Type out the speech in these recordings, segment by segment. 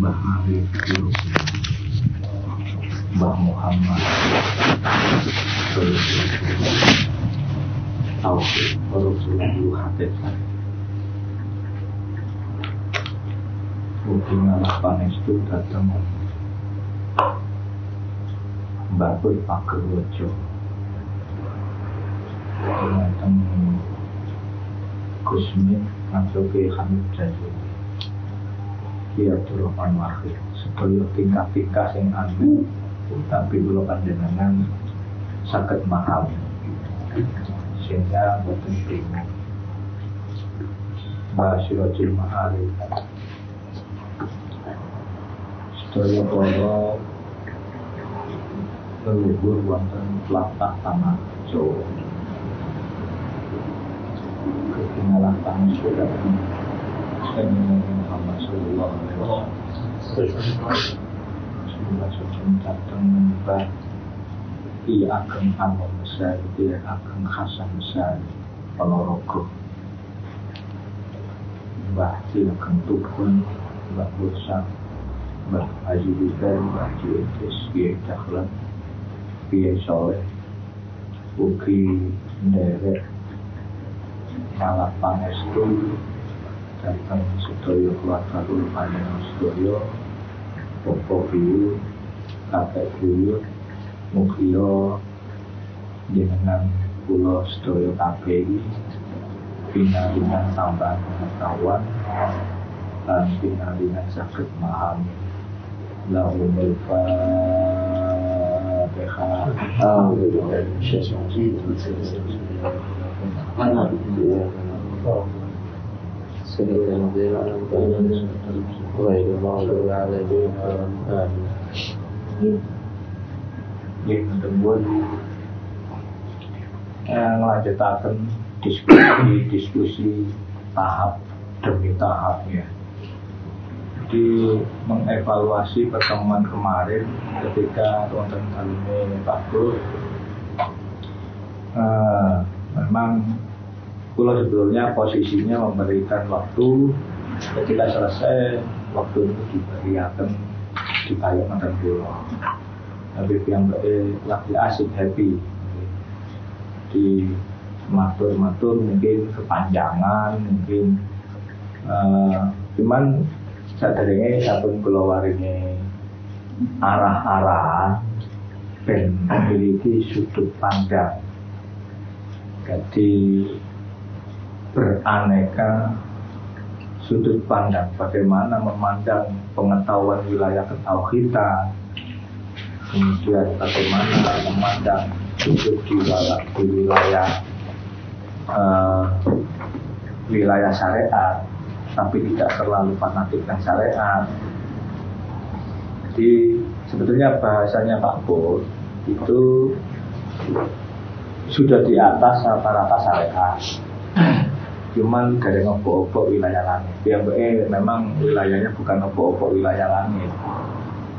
Mbah Ali Mbah Muhammad Tauhid Rasulullah Hafidzah Mungkin Allah panestu datang Mbah Pur Pagerwojo datang Gusmin langsung ke Hamid Jazul Ki Abdurrahman Wahid sedaya tingkah-tingkah sing aneh tapi kula panjenengan saged memahami sehingga boten bingung Masyirajil Ma'arif sedaya para leluhur wonten tlatah tanah Jawa ketinggalan tanah sudah Sayyidina Muhammad sallallahu alaihi wasallam sudah datang membah Ki Ageng Anwar besar Ki Ageng Hasan besar Ponorogo Mbah Ki Ageng Tukun Mbah Bursa Mbah Haji Bukan Mbah Haji Idris Kiai Dahlan Kiai Soleh Ugi Nderek Malah Pangestu datang sedaya keluarga kula panjenengan sedaya Bapak Biyu Kakek Biyu mugia jenengan kula sedaya kabeh pinaringan tambahan pengetahuan lan pinaringan saged memahami lahumul Fatihah. Ngelanjutaken diskusi tahap demi tahapnya. Jadi mengevaluasi pertemuan kemarin ketika wonten kalune Pak Bro, memang kula sebelumnya posisinya memberikan waktu ketika selesai waktu itu diberikan dibayar dan kula. Tapi yang lagi asik happy di matur-matur mungkin kepanjangan mungkin cuman saderenge sampun kula waringi arah-arahan ben memiliki sudut pandang jadi beraneka sudut pandang bagaimana memandang pengetahuan wilayah ketauhidan kemudian bagaimana memandang hidup di wilayah syariat tapi tidak terlalu fanatik dan syariat. Jadi sebetulnya bahasanya Pak Pur itu sudah di atas rata-rata syariat cuman dari ngopo-opo wilayah langit yang memang wilayahnya bukan ngopo-opo wilayah langit.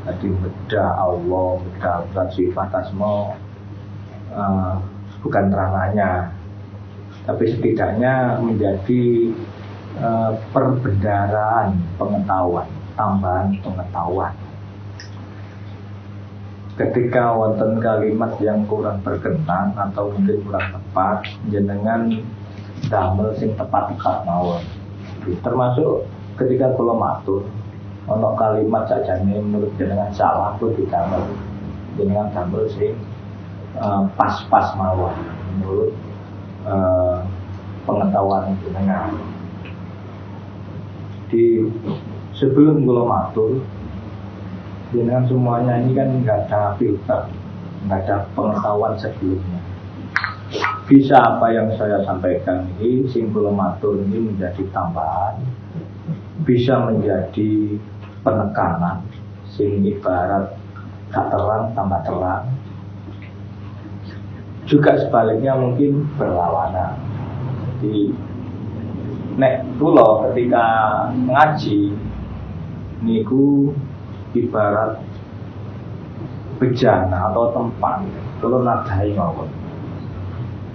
Jadi bedah Allah, bedah zat sifat asma bukan ranahnya, tapi setidaknya menjadi perbendaharaan pengetahuan, tambahan pengetahuan. Ketika wonten kalimat yang kurang berkenan atau mungkin kurang tepat, jenengan damel sing tepat-tepat mawon. Termasuk ketika kula matur ono kalimat sajane menurut jenengan salah pun didamel jenengan damel sing pas-pas mawon menurut pengetahuan jenengan. Di sebelum kula matur jenengan semuanya ini kan nggak ada filter, nggak ada pengetahuan sebelumnya. Bisa apa yang saya sampaikan ini sing kula matur ini menjadi tambahan, bisa menjadi penekanan sing ibarat tak terang tambah terang. Juga sebaliknya mungkin berlawanan. Jadi nek kula ketika ngaji niku ibarat bejana atau tempat kula nadai mawon.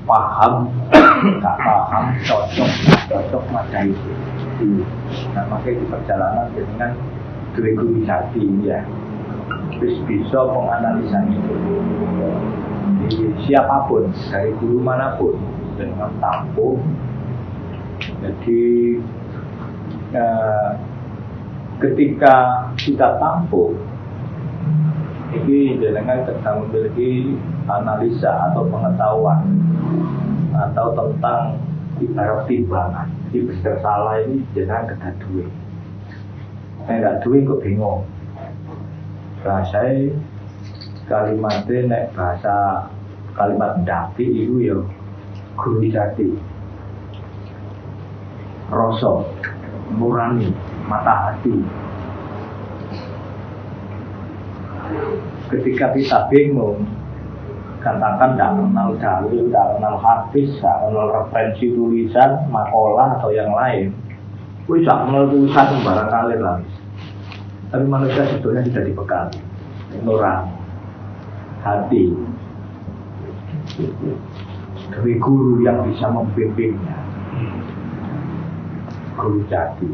Paham, gak paham, cocok, nadai. Nah makanya di perjalanan dengan duwe guru jati ya. Terus bisa menganalisa itu. Jadi, siapapun dari guru manapun dengan tampung. Jadi ketika kita tampung, ini dengan kita memiliki analisa atau pengetahuan atau tentang ibarat timbangan. Di besar salah ini jangan kita duit. Nggak duit kok bingung. Bahasa kalimatnya nek bahasa kalimat dati itu ya guru jati. Rasa, nurani, mata hati. Ketika kita bingung, katakan tidak kenal dalil, tidak kenal hadis, tidak kenal referensi tulisan, makalah atau yang lain, tidak kenal tulisan barang kali lah. Tapi manusia sebetulnya tidak dibekali nurani, hati, dari guru yang bisa membimbingnya. Guru jati.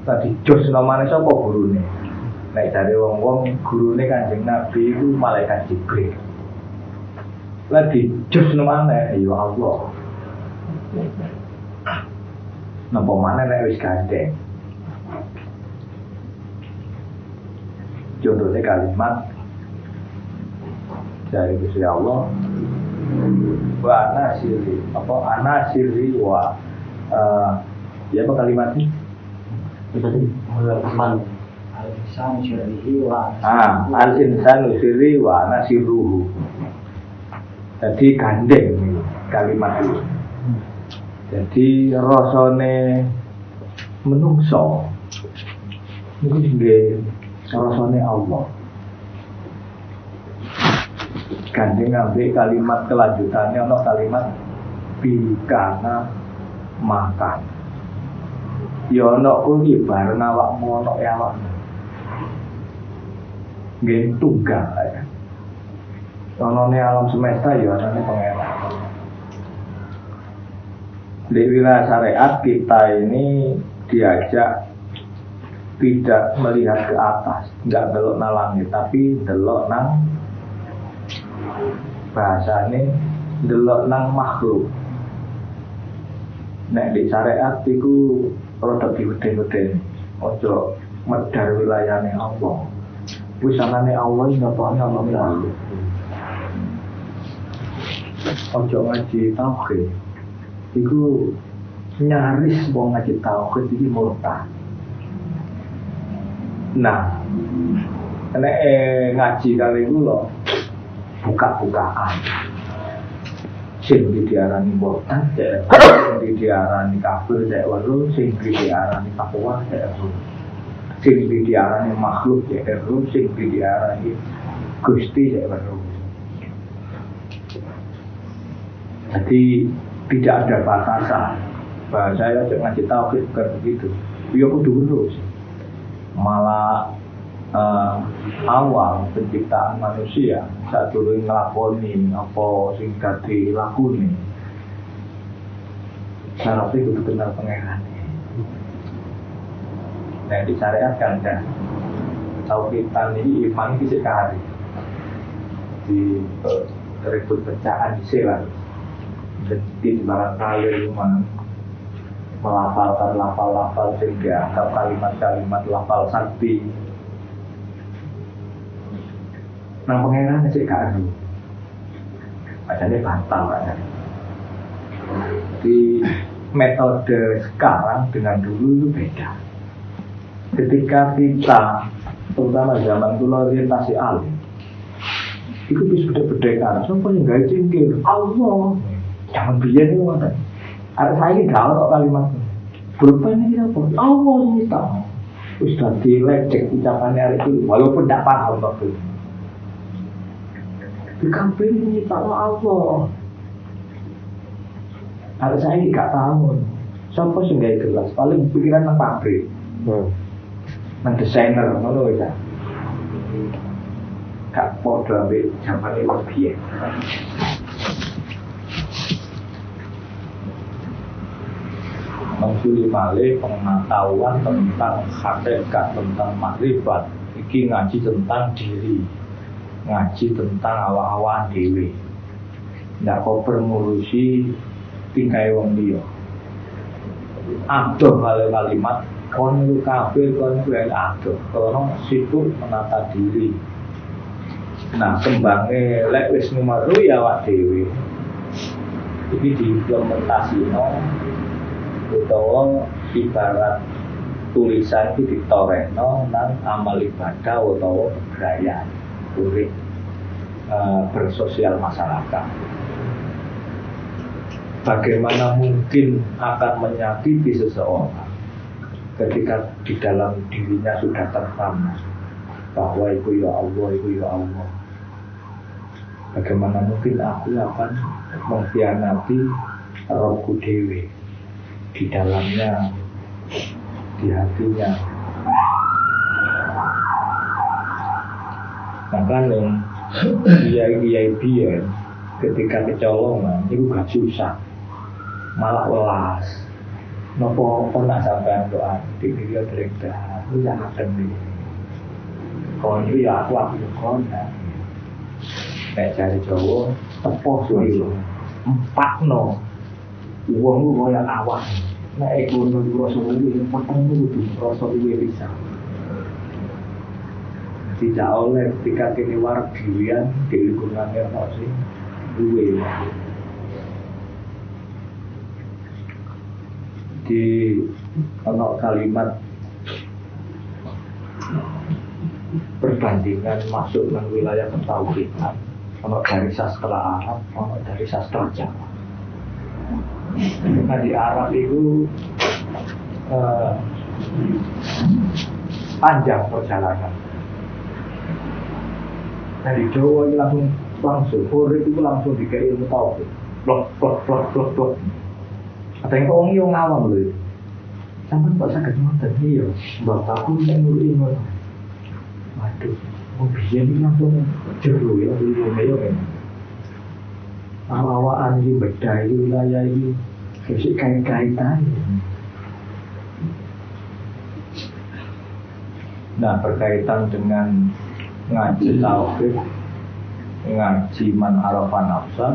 Tadi jos namanya siapa gurune? Nek dari wong-wong gurune Kanjeng Nabi itu malaikat Jibril. Lagi jos namanya ya Allah. Napa mana nek wis gandeng. Contohnya kalimat dari Gusti Allah wa ana sirri wa ya apa kalimatnya? Al-insan sirrihi wa al-insan sirri wa nasiruhu. Jadi gandeng nih kalimat itu. Jadi rasane menungso niku nggih rasane Allah. Gandeng ngambil kalimat kelanjutannya ono kalimat bikana makan. Ya ana kuwi bareng awakmu ana awakmu. Nggih tunggal ya. Anane alam semesta ya anane pangeran. Di wilayah syariat kita ini diajak tidak melihat ke atas, enggak delok nang langit, tapi delok nang bahasane delok nang makhluk. Nek di syariat iku rada diweden-weden, ojo medar wilayahane Allah. Wis anane Allah nyatane Allah. Ojo ngaji tauhid. Iku nyaris wong ngaji tauhid iki murtad. Nah, nek ngaji kali kula buka-bukaan. Sing diarani murtad, sing diarani kafir, sing diarani takwa, sing diarani makhluk, sing diarani Gusti, Jadi tidak ada batasan. Bahasa saya ngaji tauhid bukan begitu. Dia kudu terus. Malah awal penciptaan manusia saat dulu ngelakoni apa sing dadi lakune syaratnya kudu kenal pangeran. Nah di syariat kan kan tauhidan ini iman iki sekali di ribut bacaan silang jadi barangkali iman melafalkan lafal-lafal sehingga atau kalimat-kalimat lafal sakti. Nang pengenan sih gak ada. Padahal batal kan. Jadi metode sekarang dengan dulu itu beda. Ketika kita terutama zaman dulu orientasi alim, itu bisa beda-beda. Siapa yang gak cingkir? Allah. Jangan biar ini ada. Ada saya ini gaul kalimatnya. Berapa ini apa? Allah ini tahu. Sudah dilecek ucapannya hari itu, walaupun tidak paham waktu itu. Di kampung ini tahu Allah. Ada saya ini gak tahu. Siapa sih gak jelas? Paling pikiran nang pabrik, nang desainer, ngono ya. Gak podo ambil zaman ini lebih. mengsuli malih pengetahuan tentang hakikat, tentang makrifat. Iki ngaji tentang diri, ngaji tentang awak-awak dhewe. Ndak kok bermurusi tingkai wong liya. Adoh kalimat kon lu kafir, kon kuwi adoh. Karena sibuk menata diri. Nah, kembangnya lek wis numeru ya awak dhewe. Iki diimplementasino utawa ibarat tulisan itu ditorekno nang amal ibadah utawa kegiatan urip bersosial masyarakat. Bagaimana mungkin akan menyakiti seseorang ketika di dalam dirinya sudah tertanam bahwa itu ya Allah, itu ya Allah. Bagaimana mungkin aku akan mengkhianati rohku dewe di dalamnya, di hatinya. Maka yang kiai-kiai biyen ketika kecolongan itu gak susah, malah welas. Nopo nak sampean doa di video direkdah, lu jangan sedih. Kon itu ya aku kon. Nek cari Jawa tepoh suwi 4 no. Wong ku koyo awak. Nek ekonomi rasa luwih peteng kudu rasa luwih bisa. Tidak oleh ketika kini warak dirian di lingkungan yang masih luwih. Di ono kalimat perbandingan masuk ke wilayah pentauhidan. Ono dari sastra Arab, ono dari sastra Jawa. Nah di Arab itu panjang perjalanan. Nah di Jawa ini langsung urip itu langsung dikai ilmu tauhid. Blok. Ada yang kok wong ngawam lho. Sampai kok saged ngoten iki ya. Bapakku nek ilmu. Waduh. Oh biyen iki langsung jero ya ilmu ya kan. Awak-awakan iki bedah iki wilayah iki sik kait-kaitan. Nah, berkaitan dengan ngaji tauhid, ngaji man arafa nafsa,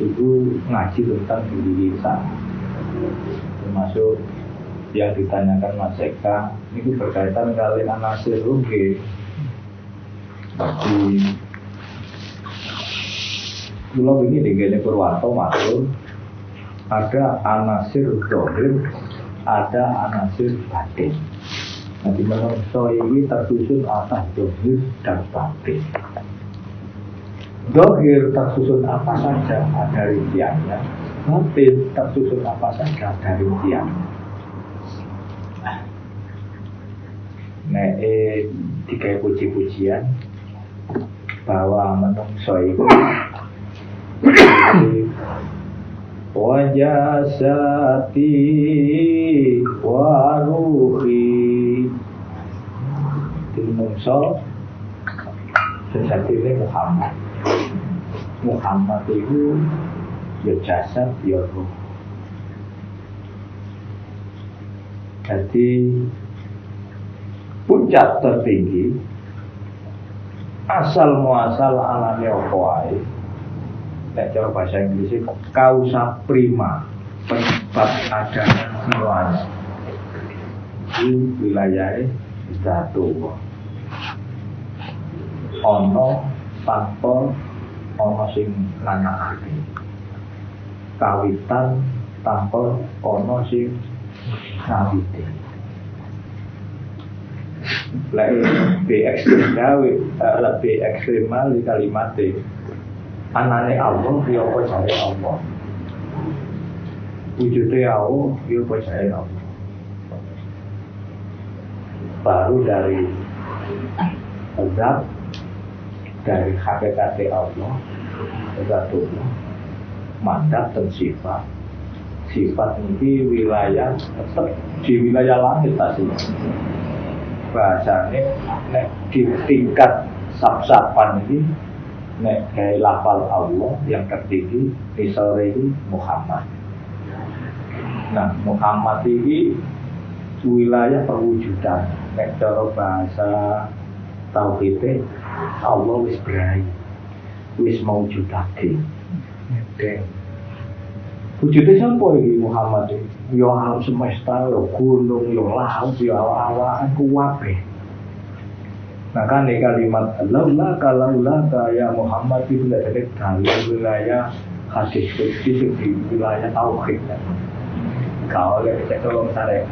itu ngaji tentang diri kita. Termasuk yang ditanyakan Mas Eka, ini berkaitan kalian anasir rugi. Di Pulau ini di Gene Purwanto maksud ada anasir zahir, ada anasir batin. Nah di menungso ini tersusun atas zahir dan batin. Zahir tersusun apa saja ada rinciannya, batin tersusun apa saja ada rinciannya. Nah dikai puji-pujian bahwa menungso itu wajasati wa ruhi menungso sejati ini Muhammad itu ya jasad ya ruh. Jadi puncak tertinggi asal muasal alami apa ae. Nek cara bahasa Inggris causa prima, penyebab adanya semuanya. Itu wilayahnya jatuh. Ono tanpa ono sing nanakake. Kawitan tanpa ono sing ngawiti. Lebih ekstrim di kalimatnya anane Allah ya apa jare Allah, wujudnya Allah ya apa jare Allah. Baru dari zat, dari hakikat Allah, zatullah, mandat dan sifat. Sifat ini wilayah tetap di wilayah langit aslinya. Bahasanya nek di tingkat sab-saban ini nek kayak lafal Allah yang tertinggi disore ini Muhammad. Nah, Muhammad ini wilayah perwujudan. Nek cara bahasa tauhid Allah wis berai, wis maujudake. Deng. Wujudnya siapa ini Muhammad ini? Ya alam semesta, ya gunung, ya laut, ya awan, kuwabe. Nah kan ini kalimat laula ya Muhammad itu tidak ada dalam wilayah hadis kudsi di wilayah tauhid. Kalau kita tolong syariat.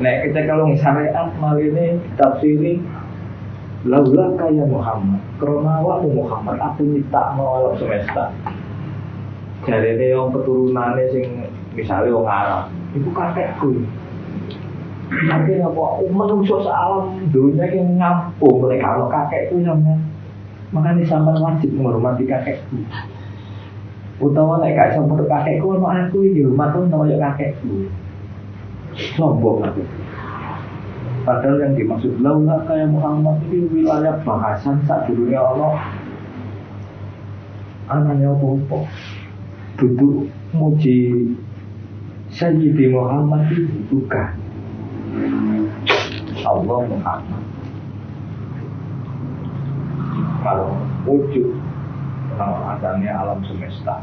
Nek kita tolong syariat mal ini tafsiri laula ya Muhammad. Karena waktu Muhammad aku nyipta alam semesta. Jadi ini yang keturunannya sing misalnya orang Arab itu kakekku. Akhirnya apa manusia sealam dunia yang ngampung oleh kalau kakekku namanya. Makanya sampai wajib menghormati kakekku. Utawa nek gak sampai kakekku ana aku iki hormat utawa kakekku. Sombong aku. Padahal yang dimaksud laula kayak Muhammad itu wilayah bahasan sak dunia Allah. Anaknya apa-apa. Duduk muji Sayyidi Muhammad itu bukan Allah Muhammad. Kalau wujud adanya alam semesta.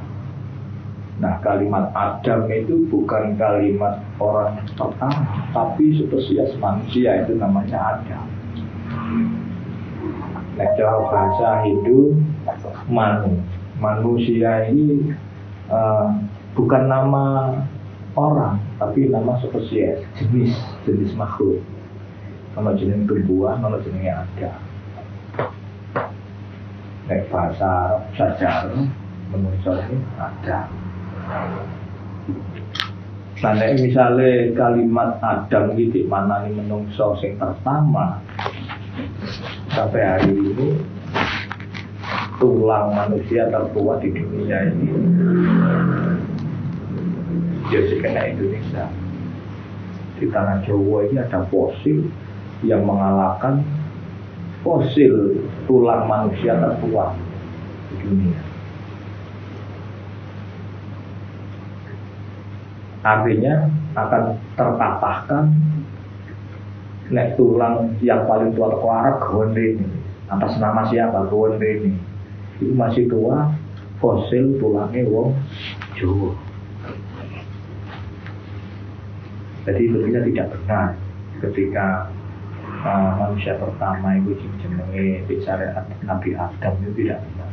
Nah kalimat Adam itu bukan kalimat orang pertama, tapi spesies manusia itu namanya Adam. Nah cara bahasa Hindu manusia ini bukan nama orang, tapi nama spesies, jenis makhluk. Kalau jenis tumbuhan, kalau jenis ada. Nek bahasa Arab saja menurut ini ada. Nah, misalnya kalimat Adam gitu, mana ini menungso yang pertama sampai hari ini. Tulang manusia tertua di dunia ini jadi kena Indonesia. Di tanah Jawa ini ada fosil yang mengalahkan fosil tulang manusia tertua di dunia. Artinya akan terpatahkan nek tulang yang paling tua Arab Gonde ini atas nama siapa Gonde ini. Itu masih tua, fosil tulangnya wong Jawa. Jadi tentunya tidak benar ketika manusia pertama itu jenenge di syariat Nabi Adam itu tidak benar.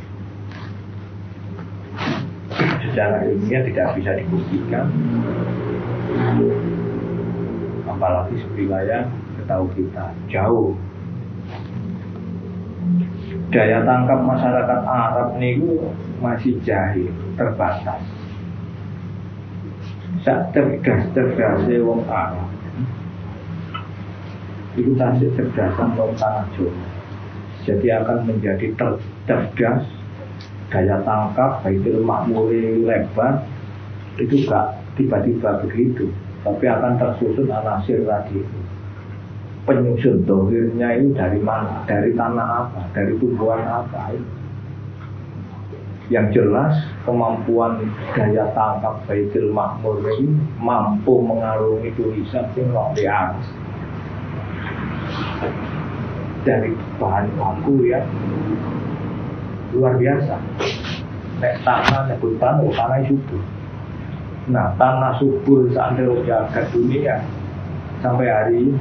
Secara ilmiah tidak bisa dibuktikan, apalagi wilayah setahu kita jauh. Daya tangkap masyarakat Arab niku masih jahil, terbatas. Sak cerdas-cerdasnya wong Arab. Itu tasik cerdasan wong tanah Jawa. Jadi akan menjadi cerdas, daya tangkap, baitul makmuri lebar, itu gak tiba-tiba begitu, tapi akan tersusun anasir tadi itu. Penyusun dohirnya itu dari mana? Dari tanah apa? Dari tumbuhan apa? Yang jelas kemampuan daya tangkap Baitul Makmur ini mampu mengarungi tulisan yang di atas dari bahan baku ya luar biasa. Nek tanah nyebut tanah subur. Nah tanah subur seandainya jagat dunia sampai hari ini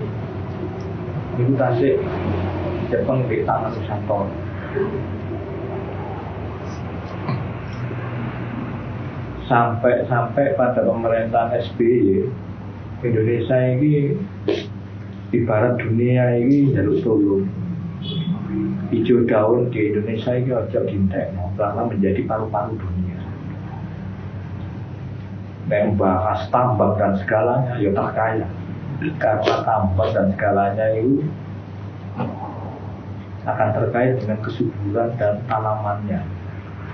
itu tasik Jepang di tanah Nusantara. Sampai pada pemerintahan SBY Indonesia ini ibarat dunia ini jaluk tolong. Hijau daun di Indonesia ini ojo gintek karena menjadi paru-paru dunia. Membahas tambak dan segalanya ya terkaya. Karena tambak dan segalanya itu akan terkait dengan kesuburan dan tanamannya.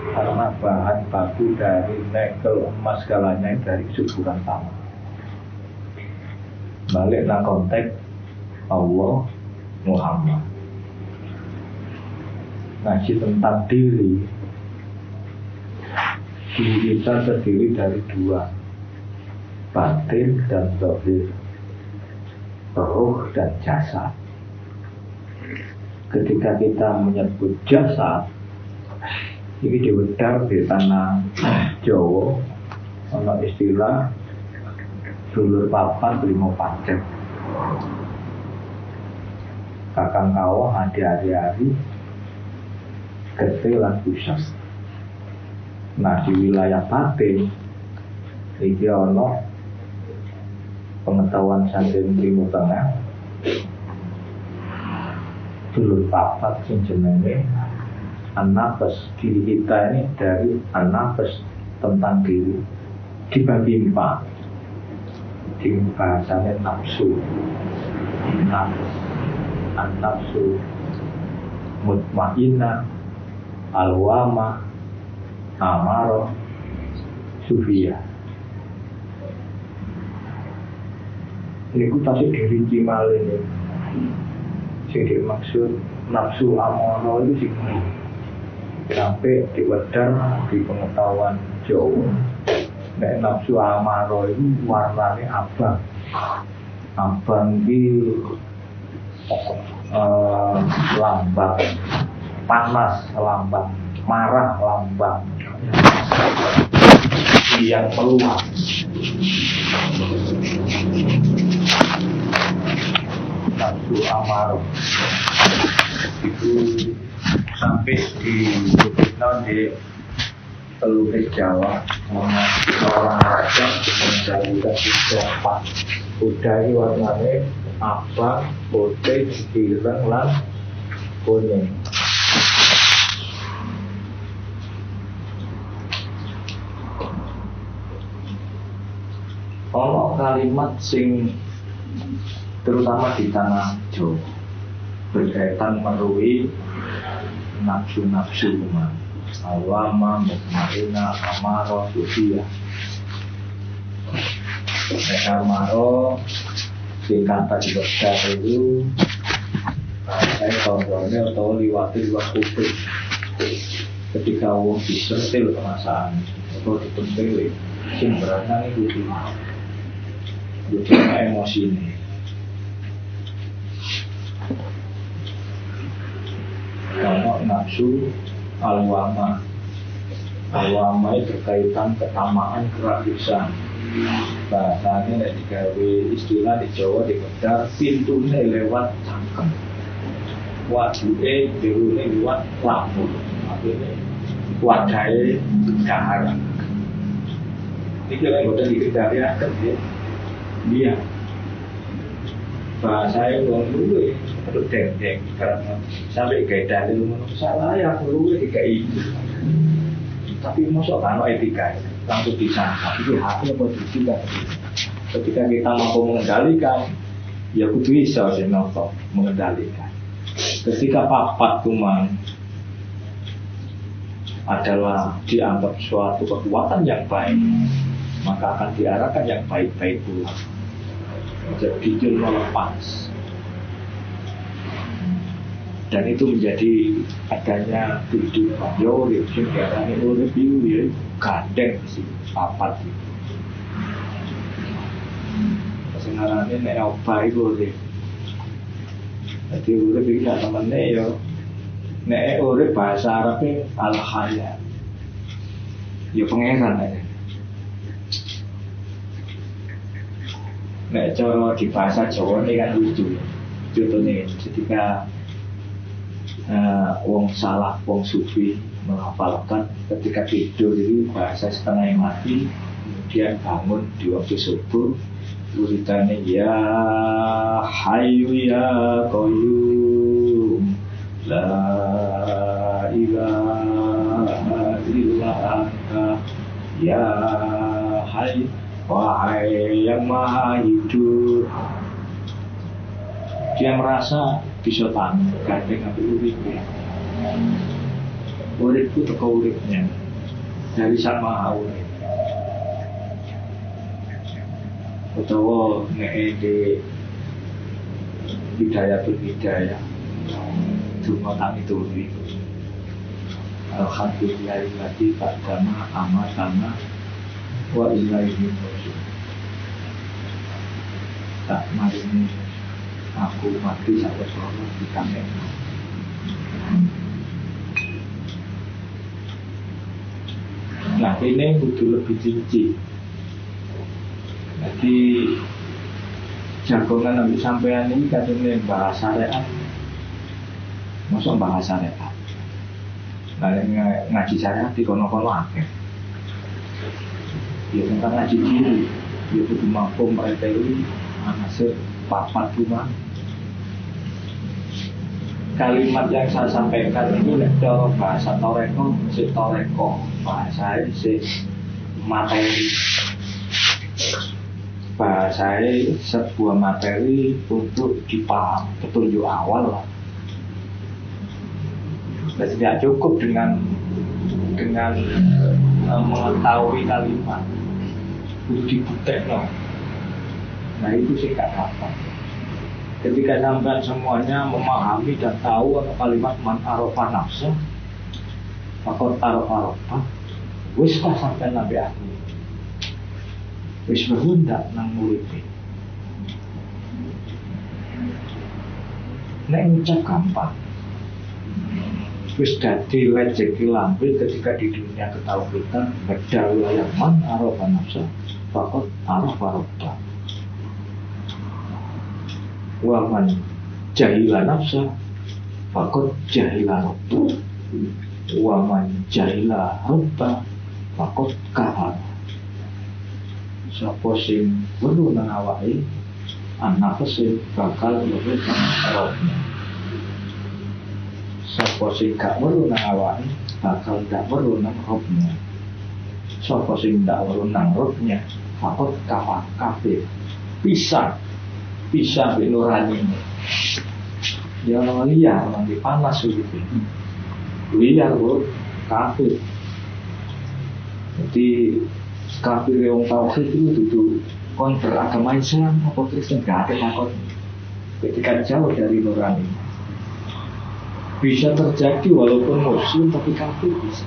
Karena bahan baku dari nikel, emas segalanya dari kesuburan tanah. Balik nang konteks Allah Muhammad. Ngaji tentang diri. Diri kita terdiri dari dua. batin dan zahir, ruh dan jasad. Ketika kita menyebut jasad, ini diwedhar di tanah Jawa ana istilah dulur papat limo pacet. Kakang kawah hari-hari getih lan pusat. Nah di wilayah batin iki ana pengetahuan saking Timur Tengah dulur papat sing jenenge an-nafs. Diri kita ini dari an-nafs, tentang diri dibagi 4. Di bahasanya nafsu, nafs, an-nafsu mutmainnah, al-wamah, amarah, sufiyah. Ini ku tasik dirinci malih nih. Sing dimaksud nafsu amarah itu sih sampai diwedhar di pengetahuan Jawa. Nek nafsu amarah itu warnane abang. Abang iki lambang panas, lambang marah, lambang yang meluap. Nafsu amarah itu sampai di Teluk Jawa, seorang raja menjadikan kuda. Kuda ini warnanya abang, putih, ireng, lan kuning. Ono kalimat sing terutama di tanah Jawa berkaitan meruhi nafsu-nafsu umat. Al-wama, mutmainnah, amarah, sufiyah. Amarah singkat tadi dokter itu saya contohnya atau liwati kuping. Ketika wong disentil perasaan atau dipentil sing beranang itu emosi ini. Kalau nafsu al-wama itu berkaitan ketamaan, kerakusan. Bahasanya digawe istilah di Jawa dibedar pintunya lewat cangkem, waduke dirune lewat lampu, artinya wadai dahar. Ini yang udah dikendalikan dia bahasa yang dulu untuk dendeng karena sampai kayak dalil menurut salah ya perlu ketika itu. Tapi masuk karena etika langsung disangka itu haknya apa tidak. Ketika kita mampu mengendalikan, ya kudu bisa senoto mengendalikan. Ketika papat kuman adalah dianggap suatu kekuatan yang baik, maka akan diarahkan yang baik-baik pula. Jadi jujur melepas. Dan itu menjadi adanya kehidupan. Yo, itu katanya urip itu ya gandeng sih, papat itu. Sebenarnya nek apa itu urip. Jadi urip iki gak temene yo. Nek urip bahasa Arabe al-haya. Ya pangeran aja. Nek cara di bahasa Jawa ini kan lucu. Contohnya ketika wong salah, wong sufi menghafalkan ketika tidur itu bahasa setengah yang mati, kemudian bangun di waktu subuh, urutannya ya hayyu ya qayyum la ilaha illa anta ya hayyu wahai yang maha hidup. Dia merasa bisa tahan gandeng ambil uripnya. Uripku teko uripnya dari sang maha urip. Utawa nek di hidayatul hidayah cuma tak itu alhamdulillahilladzi qaddama amatana wa ilaihi nusyur. tak marini aku mati sampai selalu di kamen. Nah ini kudu lebih rinci. Jadi jagongan ambil sampean ini katanya bahasa syariat, masuk bahasa syariat. Nah ngaji syariat di kono-kono akeh. Ya tentang ngaji diri, ya kudu mampu mereteli anase papat rumah. Kalimat yang saya sampaikan ini cara bahasa toreko, si toreko bahasa si materi, bahasa sebuah materi untuk dipaham petunjuk awal lah. Dan tidak cukup dengan mengetahui kalimat, itu dibutek loh. Nah itu sih gak apa. Ketika sampai semuanya memahami dan tahu kalimat man arafah nafsa, maka arafah wis tak sampai nabi aku wis berhendak nang muripe. Nek ngucap gampang, wis dadi rezeki lambe ketika di dunia ketauhidan badal wilayah man arafah nafsa, maka arafah rabbah. Waman jahila nafsa fakot jahila rabba, waman jahila rabba fakot kahar. Sapa sing weruh nang awake anafse bakal weruh nang robnya. Sapa sing gak weruh nang awake bakal gak weruh nang robnya. Sapa sing gak weruh nang robnya fakot kahar kafir. Bisa binurani ya orang liar, orang dipanas gitu liar bro, kafir. Jadi kafir yang tauhid itu kontra agama Islam apa Kristen gak ada takut ketika jauh dari nurani. Bisa terjadi walaupun muslim tapi kafir bisa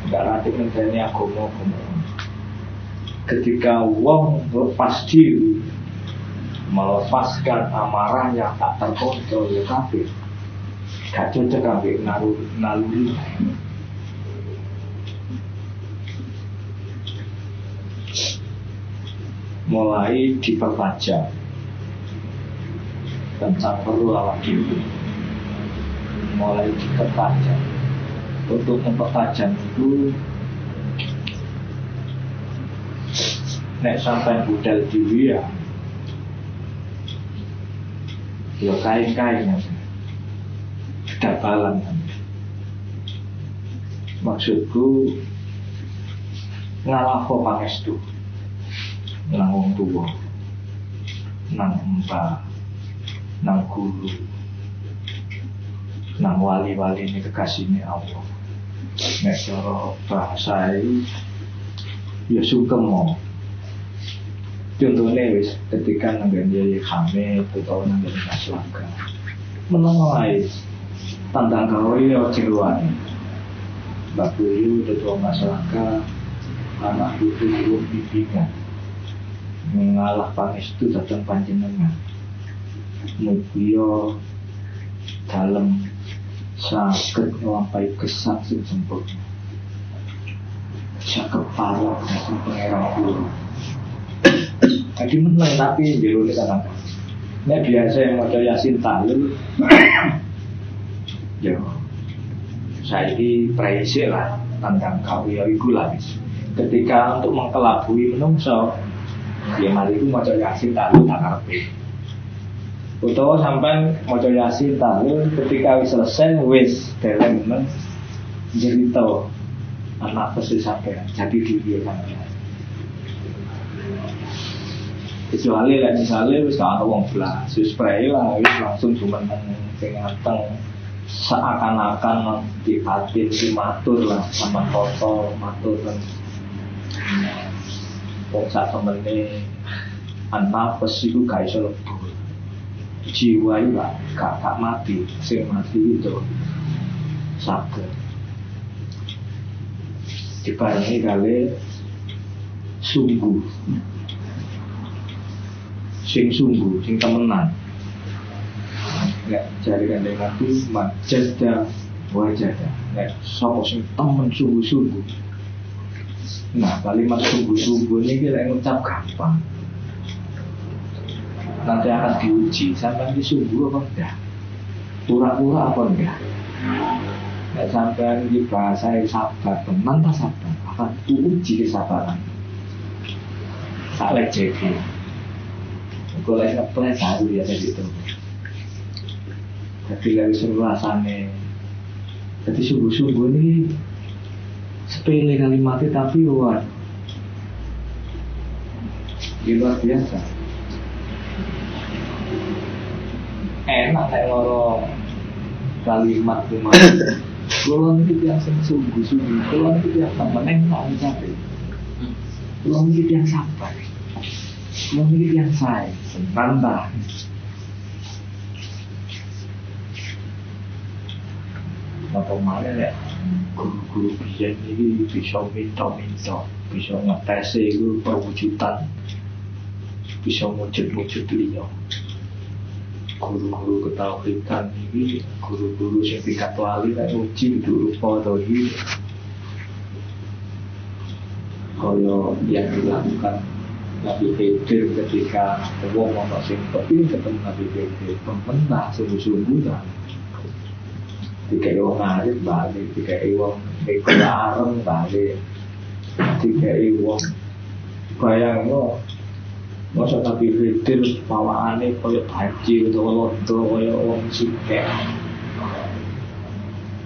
gak rati mengenai agama. Ketika wong lepas diri melepaskan amarah yang tak terkontrol ya kafir, gak cocok kafir naluri. Mulai dipertajam tentang perlu awak diri, mulai dipertajam. Untuk mempertajam itu nek sampai budal diri ya kain-kain kedapalan. Maksudku ngalafo pangestu nang wong tuwa, nang mbah, nang guru, nang wali-wali ini kekasihnya Allah. Nek cara bahasa ya sungkem mau. Contohnya wis ketika nanggen Yai Hamid atau nanggen Mas Laga menolai tantang gawe ya jeruan Mbak Buyu tetua Mas Laga anak itu belum bimbingan mengalah pangestu datang panjenengan mugia dalam saged nglampahi gesat sing sempurna saged parah dadi pangeran guru. Jadi menang tapi biru kita kan. Ini biasa yang mau Yasin tahlil. Yo, saya ini praise lah tentang kau ya iku lah. Ketika untuk mengkelabui menungso, dia mari itu mau Yasin tahlil tak ngerti. Utawa sampai mau Yasin tahlil ketika wis selesai wis dereng men cerita anak pesi sampai jadi diri sampai. Kecuali lah misalnya wis gak ana wong blas, wis spray lah wis langsung cuma sing nganteng seakan-akan dipatin dimatur lah sama foto matur kan. Wong sak temene anak pesiku gak iso lebur. Jiwa itu gak mati, sing mati itu saged dibarengi kali sungguh. sing sungguh, sing temenan. Nek jari kandheng Nabi majada wajada. Nek sapa sing temen sungguh-sungguh. Nah, kalimat sungguh-sungguh ini kita ngucap gampang. Nanti akan diuji, sampai ini sungguh apa enggak? Pura-pura apa enggak? Nek sampai ini bahasa yang sabar, teman tak sabar, akan diuji kesabaran. Saklek jadi. Kalau yang ngepres harus biasa gitu. Jadi lagi seru rasanya. Jadi sungguh-sungguh ini sepele kalimatnya tapi luar biasa. Enak kayak ngoro kalimat kalau ini yang sungguh-sungguh, kalau ini yang temen tak capek, kalau ini yang sabar, kalau ini yang say, nantah. Apa mana ya? Guru-guru biyen ini bisa minta-minta, bisa ngetesi itu perwujudan, bisa wujud-wujud liya. Guru-guru ketauhidan ini, guru-guru yang tingkat wali kan uji rupa tauhid. Kalau yang dilakukan Nabi Khidir ketika wong ana sing kepingin ketemu Nabi Khidir, pemenah sungguh-sungguh kan. Tiga wong arit balik, tiga wong arem balik, tiga wong bayang lo, masa Nabi Khidir bawaane koyo haji atau londo koyo wong sugih.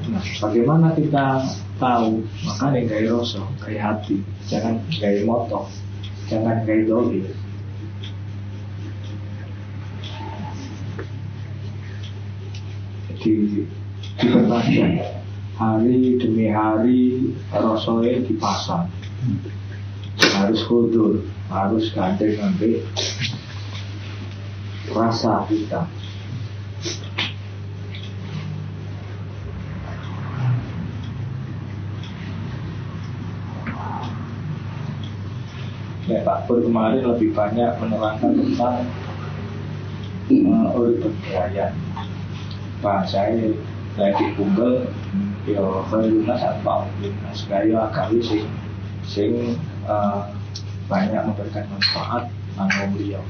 Nah, bagaimana kita tahu? Makanya gaya rasa, gaya hati, jangan gaya motor, jangan gaya dolir. Jadi dipertahankan hari demi hari rasoe dipasang, harus kudur, harus gandeng ngambil rasa kita. Ya, Pak Pur kemarin lebih banyak menerangkan tentang urip berkebudayaan. Bahasanya lagi tunggal ya lunas apa lunas gaya agawi sing banyak memberikan manfaat nang beliau.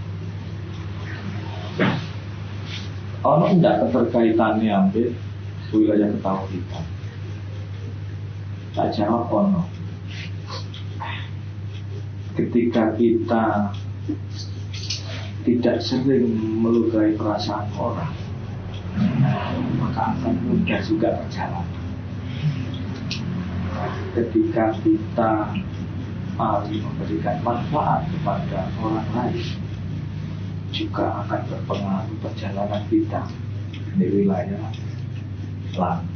Ono ndak keterkaitannya ambil wilayah ketauhidan? Tak jawab ono. Ketika kita tidak sering melukai perasaan orang, maka akan mudah juga berjalan. Ketika kita mari memberikan manfaat kepada orang lain, juga akan berpengaruh perjalanan kita di wilayah langit.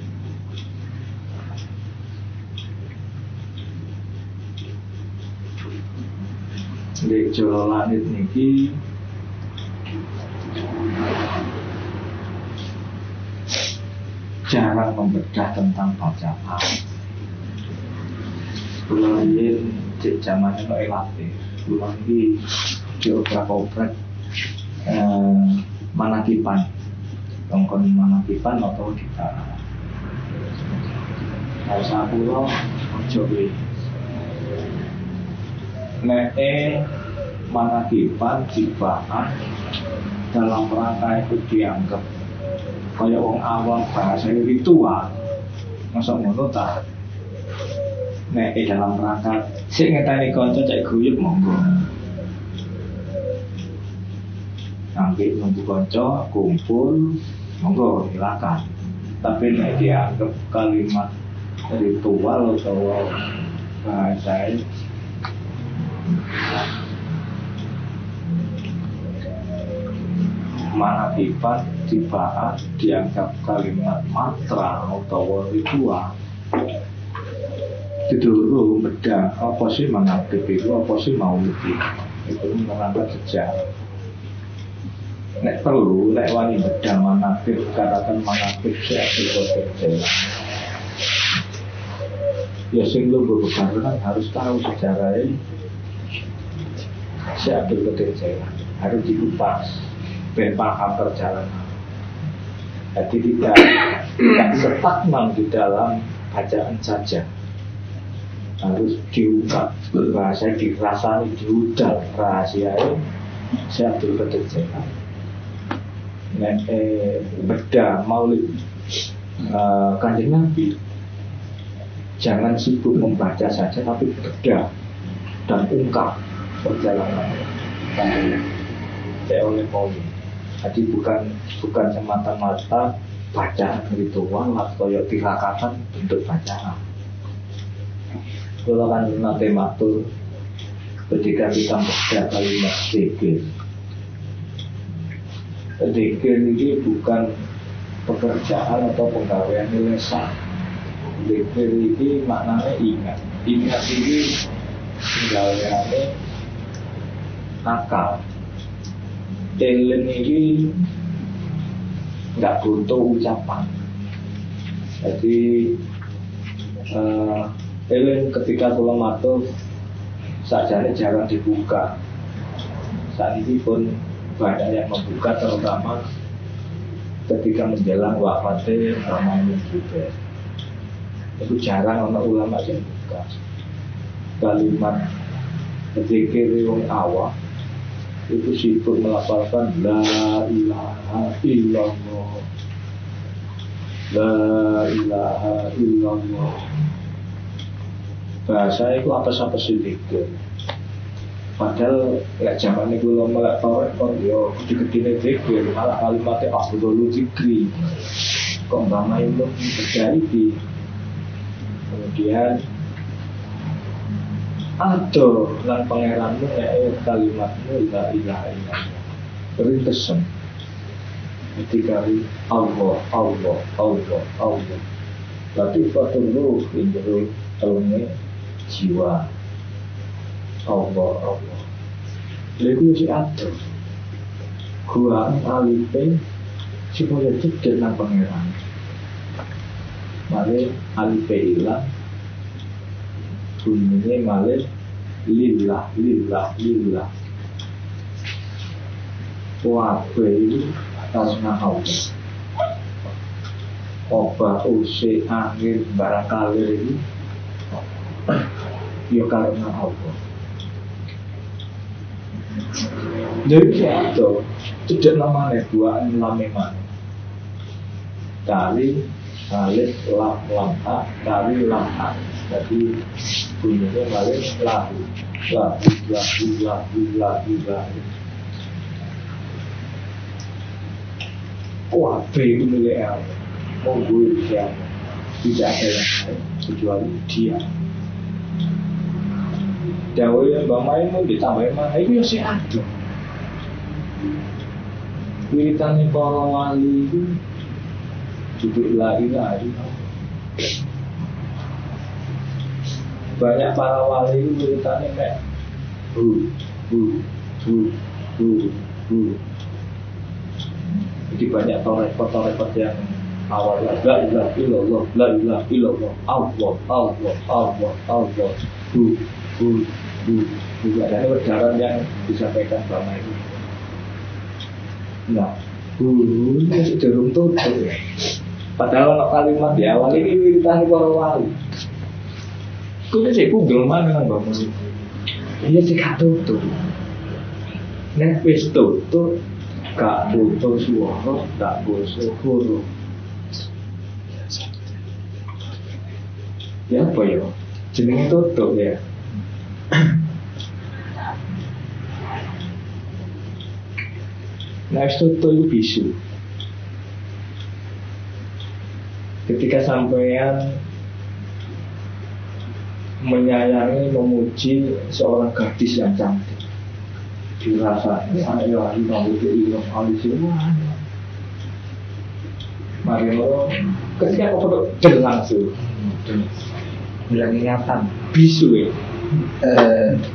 Di Jolo Langit niki jarang membedah tentang bacaan. Bulan ini zamannya no elatih. Bulan ini diobrak-obrak manakipan, tongkon manakipan atau di tanah. Harus pulau ojowi. Manakipan dibahas dalam rangka itu dianggap kayak wong awam bahasa ritual, masuk ngono ta. Dalam rangka sing ngetani kanca cek guyub monggo. Nanti nunggu kanca kumpul monggo silakan. Tapi nek dianggap kalimat ritual atau bahasa manakipan dibahas dianggap kalimat mantra atau ritual. Dulu beda apa sih manakib itu, apa sih maulid itu mengangkat sejarah. Nek perlu, nek wani beda manakib, katakan manakib saya berkotek. Ya sing lu bebarengan harus tahu sejarahnya. Saya berkotek. harus dikupas ben paham perjalanan. Jadi tidak stagnan di dalam bacaan saja, harus diungkap, bahasa dirasani, diudal rahasianya. Saya ambil kedejakan beda maulid Kanjeng Nabi, jangan sibuk membaca saja, tapi beda dan ungkap perjalanan saya oleh maulid. Jadi bukan semata-mata bacaan ritual atau tirakat bentuk bacaan. Kalau kan nanti matur ketika kita membaca kalimat zikir ini bukan pekerjaan atau pegawaian lesan. Zikir ini maknanya ingat ini pegawaiannya akal. Eling ini nggak butuh ucapan. Jadi eling ketika kula matur sajane jarang dibuka. Saat ini pun banyak yang membuka, terutama ketika menjelang wafatnya Ramadan juga. Itu jarang orang ulama yang buka. Kalimat zikir wong awam itu sibuk melafalkan la ilaha illallah, la ilaha illallah. Bahasa itu apa sih zikir. Padahal lek zaman niku lho melek PowerPoint yo gede-gedene zikir, malah kalimatnya afdhalul zikri. Kok mbah itu terjadi. Kemudian aduh, lan pangeranmu kalimatmu la ilaha illallah. Rintesan. Ketika Allah. Latifatul indro telenge jiwa. Allah. Lalu si atur. Gua alipe supaya cedek nang pangeran. Male alipe ilang. Bunyinya malih lillah. Wabe itu karena Allah. Oba usik angin barang kalir ini ya karena Allah. Jadi itu tidak namanya buaan lameman. Kali alif lam ha, kali lam ha. Jadi bunyinya malih lahu. Wah, itu milik Allah. Monggo siapa? Tidak ada yang lain kecuali Dia. Dawe yang bamai mau ditambahin mana? Itu ya si ada. Wiritannya para wali itu duduk lagi. Banyak para wali itu wiritannya kayak Jadi banyak torepot yang awalnya la ilaha illallah, Allah. Juga ada udaran yang disampaikan selama ini. Nah, ini sudah runtuh. Padahal kalimat di awal ini wiritan para wali. Kau ni saya google mana nang bangun itu. Dia sih kak tutup. Nah, wis tutup. Gak butuh suara, gak butuh huruf. Ya apa ya? Jenenge tutup ya. Nah, tutup itu bisu. Ketika sampean menyayangi, memuji seorang gadis yang cantik, dirasa ini ayo mau diilang semua. Mari lo ketika kau langsung bilang ingatan bisu ya,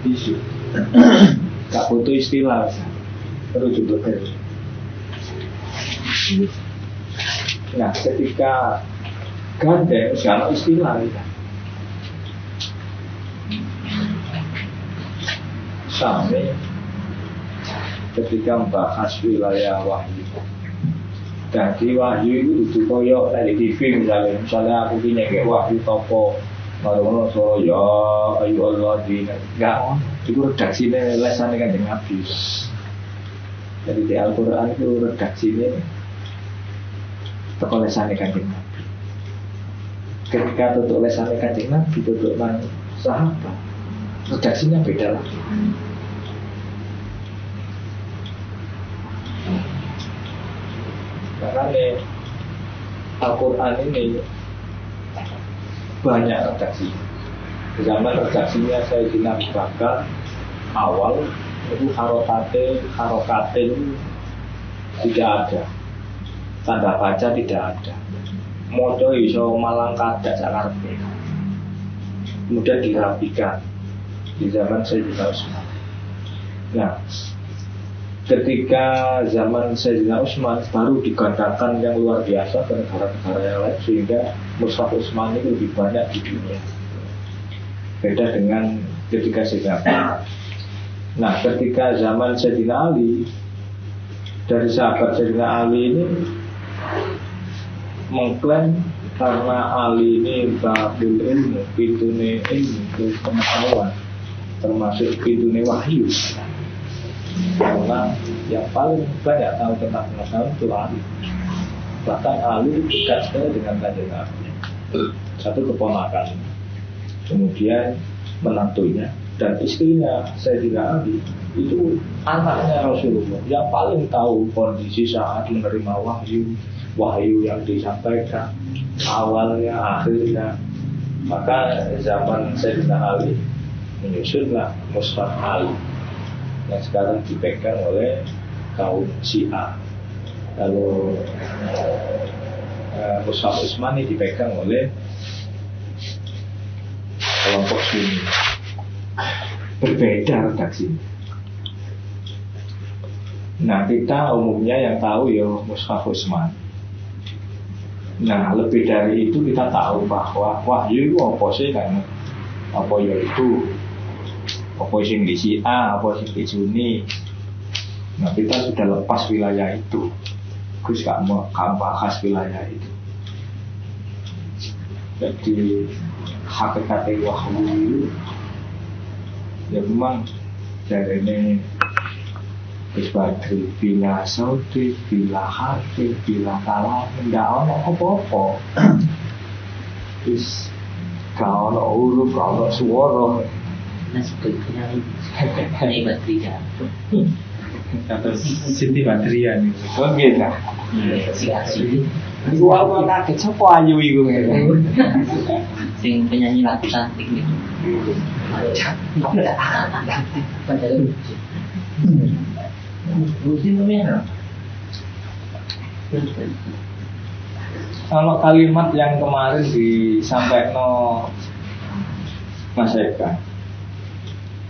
bisu. Gak butuh istilah, terus juga kan. Nah, ketika gandeng segala istilah kita. Sampai ketika membahas wilayah wahyu. Jadi wahyu itu koyo dari TV misalnya aku punya kayak wahyu topo kalau so ya ayu Allah di enggak itu redaksinya lesannya kan dengan Nabi. Jadi di Al-Quran itu redaksinya toko lesannya kan dengan Nabi. Ketika tutup lesannya kan dengan Nabi tutup nang sahabat redaksinya beda lagi. Karena Al-Quran ini banyak redaksi. Zaman redaksinya Sayyidina Abu Bakar awal itu harokate tidak ada, tanda baca tidak ada, moco iso malang kada sakarpe. Kemudian dirapikan di zaman Sayyidina Utsman. Nah, ketika zaman Sayyidina Utsman baru digandangkan yang luar biasa ke negara-negara yang lain sehingga Mushaf Utsman itu lebih banyak di dunia. Beda dengan ketika Sayyidina Ali. Nah, ketika zaman Sayyidina Ali, dari sahabat Sayyidina Ali ini mengklaim karena Ali ini babul ilmu, pintune ilmu, pengetahuan, termasuk pintune wahyu. Karena yang paling banyak tahu tentang pengetahuan itu Ali. Bahkan Ali dekat sekali dengan Kanjeng Nabi. Satu keponakan, kemudian menantunya dan istrinya Sayyidina Ali itu anaknya Rasulullah yang paling tahu kondisi saat menerima wahyu yang disampaikan awalnya akhirnya. Maka zaman Sayyidina Ali menyusunlah Mushaf Ali yang sekarang dipegang oleh kaum Syiah. Lalu Mushaf Utsman dipegang oleh kelompok Sunni. Berbeda redaksi. Nah, kita umumnya yang tahu ya Mushaf Utsman. Nah, lebih dari itu kita tahu bahwa wahyu itu apa sih kan? Apa ya itu? Apa sing di Syiah, apa sing di Sunni. Nah, kita sudah lepas wilayah itu. Gus gak mau bahas wilayah itu. Jadi hakikat wahyu ya memang dari ini Badri bila saudi, bila hati, bila kalah tidak ada apa-apa. Terus kalau ada huruf, kalau ada suara sebetulnya ini Badri ya atau Siti Badrian itu kan gitu si itu apa kaget siapa ayu itu sing penyanyi lagu cantik nih padahal kalau kalimat yang kemarin disampaikan Mas Eka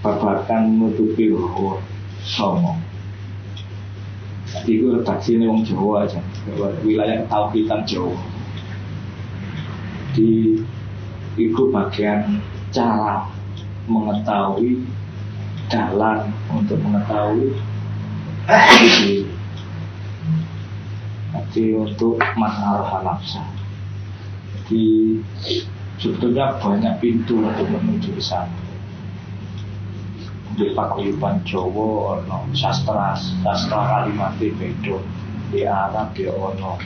babakan nutupi bahwa somo itu redaksinya wong Jawa aja, wilayah tauhidan Jawa. Di itu bagian cara mengetahui jalan untuk mengetahui jadi untuk masalah nafsa. Jadi sebetulnya banyak pintu untuk menuju ke sana. Di paguyuban Jawa ono sastra kalimat beda, di Arab di ono,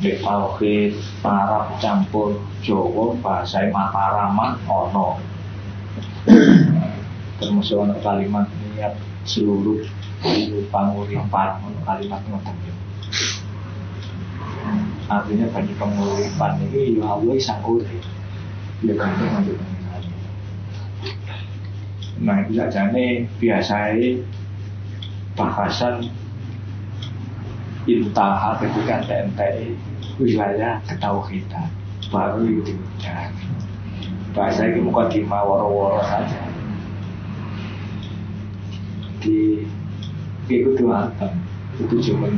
di tauhid Arab campur Jawa bahasa Mataraman ono. Termasuk ono kalimat niat seluruh panguripan ono kalimat ngoten. Artinya bagi penguripan ini ya Allah sang urip. Ya kan itu. Nah itu saja nih biasanya bahasan intaha ketika TNT wilayah ketauhidan baru itu ya. Bahasa ini muka dima woro-woro saja di itu dua itu cuma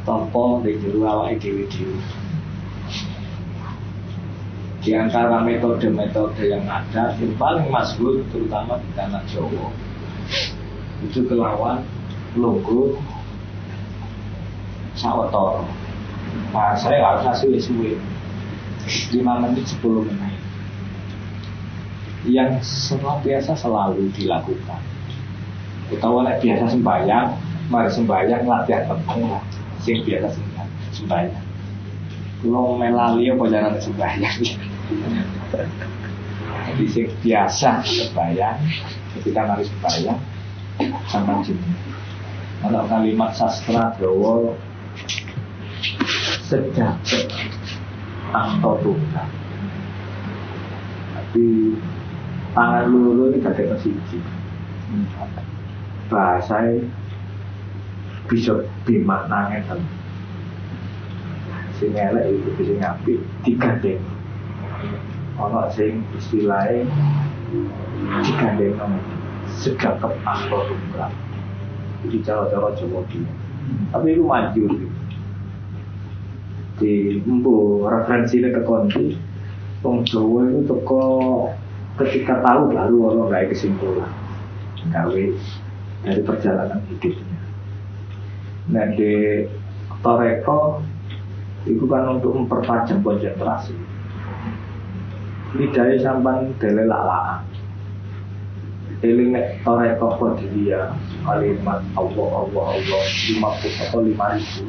topo di juru awal dewi-dewi. Di antara metode-metode yang ada yang paling masyhur terutama di tanah Jawa itu kelawan logo sawetara. Nah, saya nggak usah suwe-suwe 5 menit 10 menit yang biasa selalu dilakukan. Utawa nek biasa sembahyang, mari sembahyang latihan penting lah. Sing biasa sembahyang. Kulo melali apa jarane sembahyang. Jadi sing biasa sembahyang, ketika mari sembahyang sama jeneng. Ana kalimat sastra Jawa sejak Asta Tunggal. Tapi tangan loro ini gak ada siji. Bahasa bisa dimaknanya kan. Sing elek itu bisa ngapi digandeng. Ana sing istilahnya digandeng segakep Asta Tunggal. Jadi cara-cara Jawa Timur. Tapi itu maju di referensinya ke konti wong Jawa itu teko ketika tahu baru orang nggak kesimpulan gawe dari perjalanan hidupnya. Nah di Toreko itu kan untuk mempertajam konsentrasi. Lidahnya sampan delelak-lakan eling nek Toreko Qadiriyah kalimat Allah 50 atau 5.000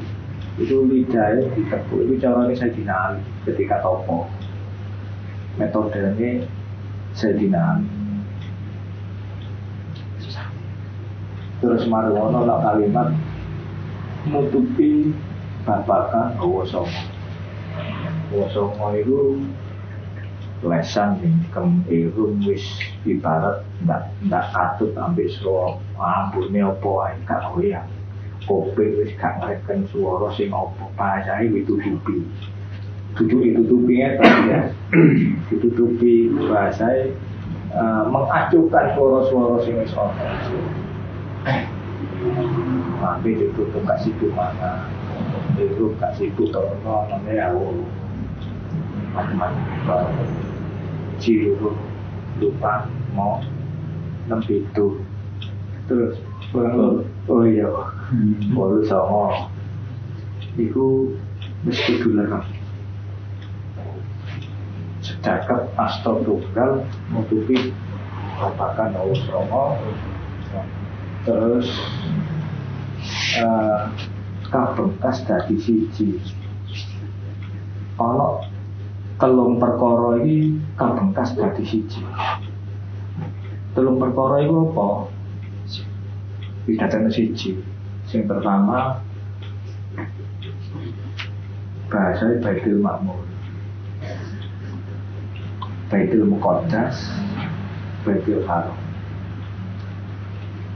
itu lidahnya ditekuk. Itu caranya Sayyidina Ali ketika topo metodenya Sayyidina Ali. Terus marwono lah kalimat nutupi babakan Hawa Songo. Hawa Songo itu lesan nih kemirun wis ibarat ndak katut ambil suara ambune opo ae gak goyang. Kopeng wis gak ngereken suara sing opo bahasane ditutupi. Ditutupinya ya. Ditutupi bahasane mengacuhkan suara-suara sing wis ono. Tapi ditutup gak situ mana. Itu gak situ tono namanya macam-macam. Ciru lupa mau 6 itu terus pulang oh iya baru sama itu mesti dulu sedekap Asta Tunggal nutupi babakan Hawa Songo. Terus kabengkas dadi siji. Ana telung perkara iki kabengkas dadi siji. Telung perkara iku apa? Pidatoné siji. Sing pertama bahasa Baitul Ma'mur, Baitul Muqaddas, Baitul Haram.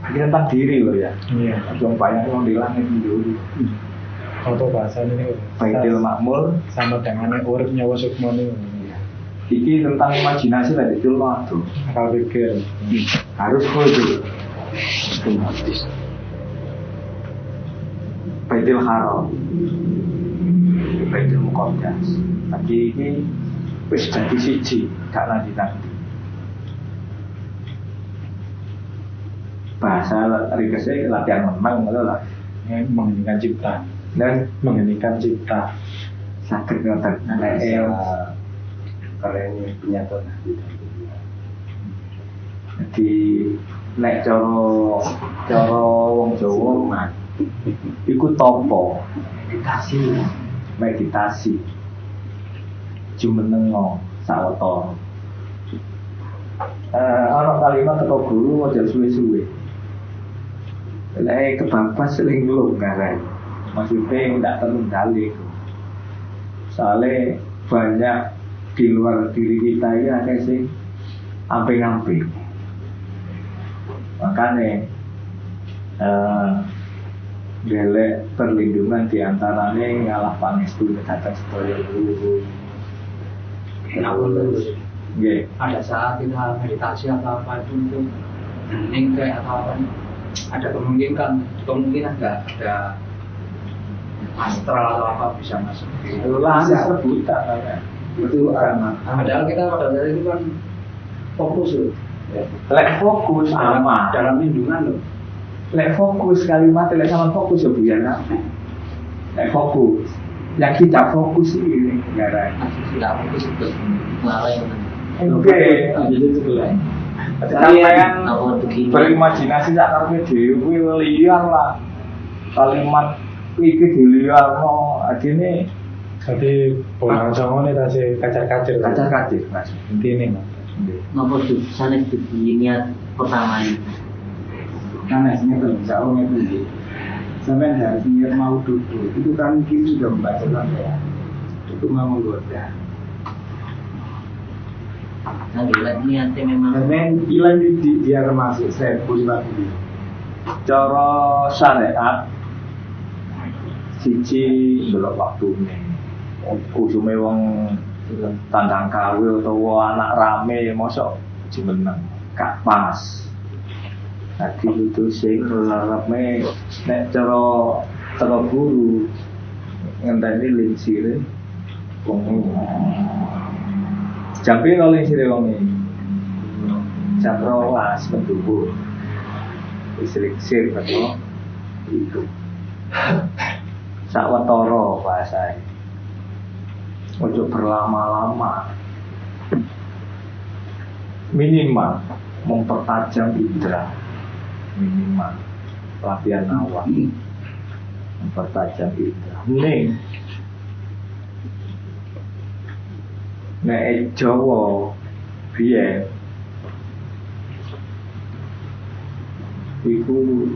Ini tentang diri loh ya. Iya. Jangan bayangin orang di langit dulu. Atau bahasa ini Baitul Ma'mur sama dengan urip nyawa sukma ini. Iki tentang imajinasi lah itu loh tuh. Akal pikir. Harus khusus. Baitul Haram, Baitul Muqaddas. Lagi ini wis dadi siji, gak nanti. Bahasa rikesnya latihan menang gitu lah. Menghentikan cipta. Dan menghentikan cipta. sakit ngoten. Karena punya tuh. Jadi nek cara wong Jawa iku topo meditasi jumenengo sawetara. Ana kalimat teko guru aja suwe-suwe. Lek kebabas seling lu ngarai. Maksudnya tidak terkendali. Soalnya banyak di luar diri kita ini ada sih amping-amping. Makanya gelek perlindungan diantaranya ngalah pangestu datang sedaya dulu. Yeah. Ada saat kita meditasi atau apa itu hening kayak atau apa, ada kemungkinan nggak ada astral atau apa bisa masuk. Itulah rebutan namanya. Itu padahal kita pada saat itu kan fokus loh. Lek fokus aman dalam lindungan loh. Lek fokus kalimat, lek sama fokus ya buyan apa? Lek fokus, yang tidak fokus ini nggak ada. Sudah aku sebut melalui Oke, Jadi sebelah. kalian apa begini berimajinasi tak karpe dewi liar lah. Kalimat iki diliarno, adine Jadi pulang songo nih tadi kacar-kacir. kacir-kacir mas. Intinya mas. nopo tuh sana itu niat pertama ini Karena itu bisa orang itu sampai harus niat mau duduk itu kan kini sudah membaca ya itu mau menggoda nah gila niatnya memang dan ilan dia termasuk saya pulih ini Cara syariat siji delok waktune. Kusume wong tandang kawin utawa anak rame mosok jumeneng gak pas. Dadi itu sing larame nek cara guru ngenteni linsire wong jam piro linsire wong iki jam 12 mendukur isrik-sir betul itu sawetara bahasane ojo berlama-lama minimal mempertajam indera minimal latihan awal mempertajam indera ning nek Jawa biyen iku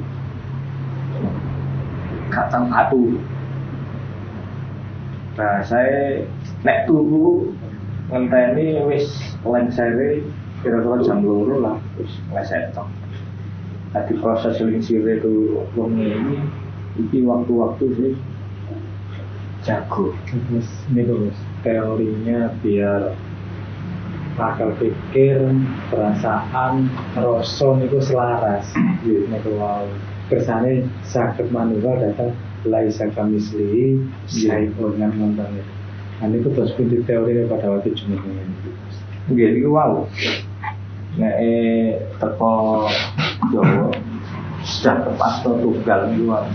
gak tau atu. Nah, saya nek turu ngenteni wis lengsere kira-kira jam 2 lah wis ngeset tok. Tadi proses lingsire itu wong ini iki waktu-waktu sih jago. Terus ini terus teorinya biar akal pikir, perasaan, rasa itu selaras. Niku wow. Kersane saged manual datang laisa kamisli saipun nang ngoten. Nah niku terus kunci teori pada waktu jenenge. Nggih niku wau. Nek teko Jawa sudah tepat tunggal niku wau.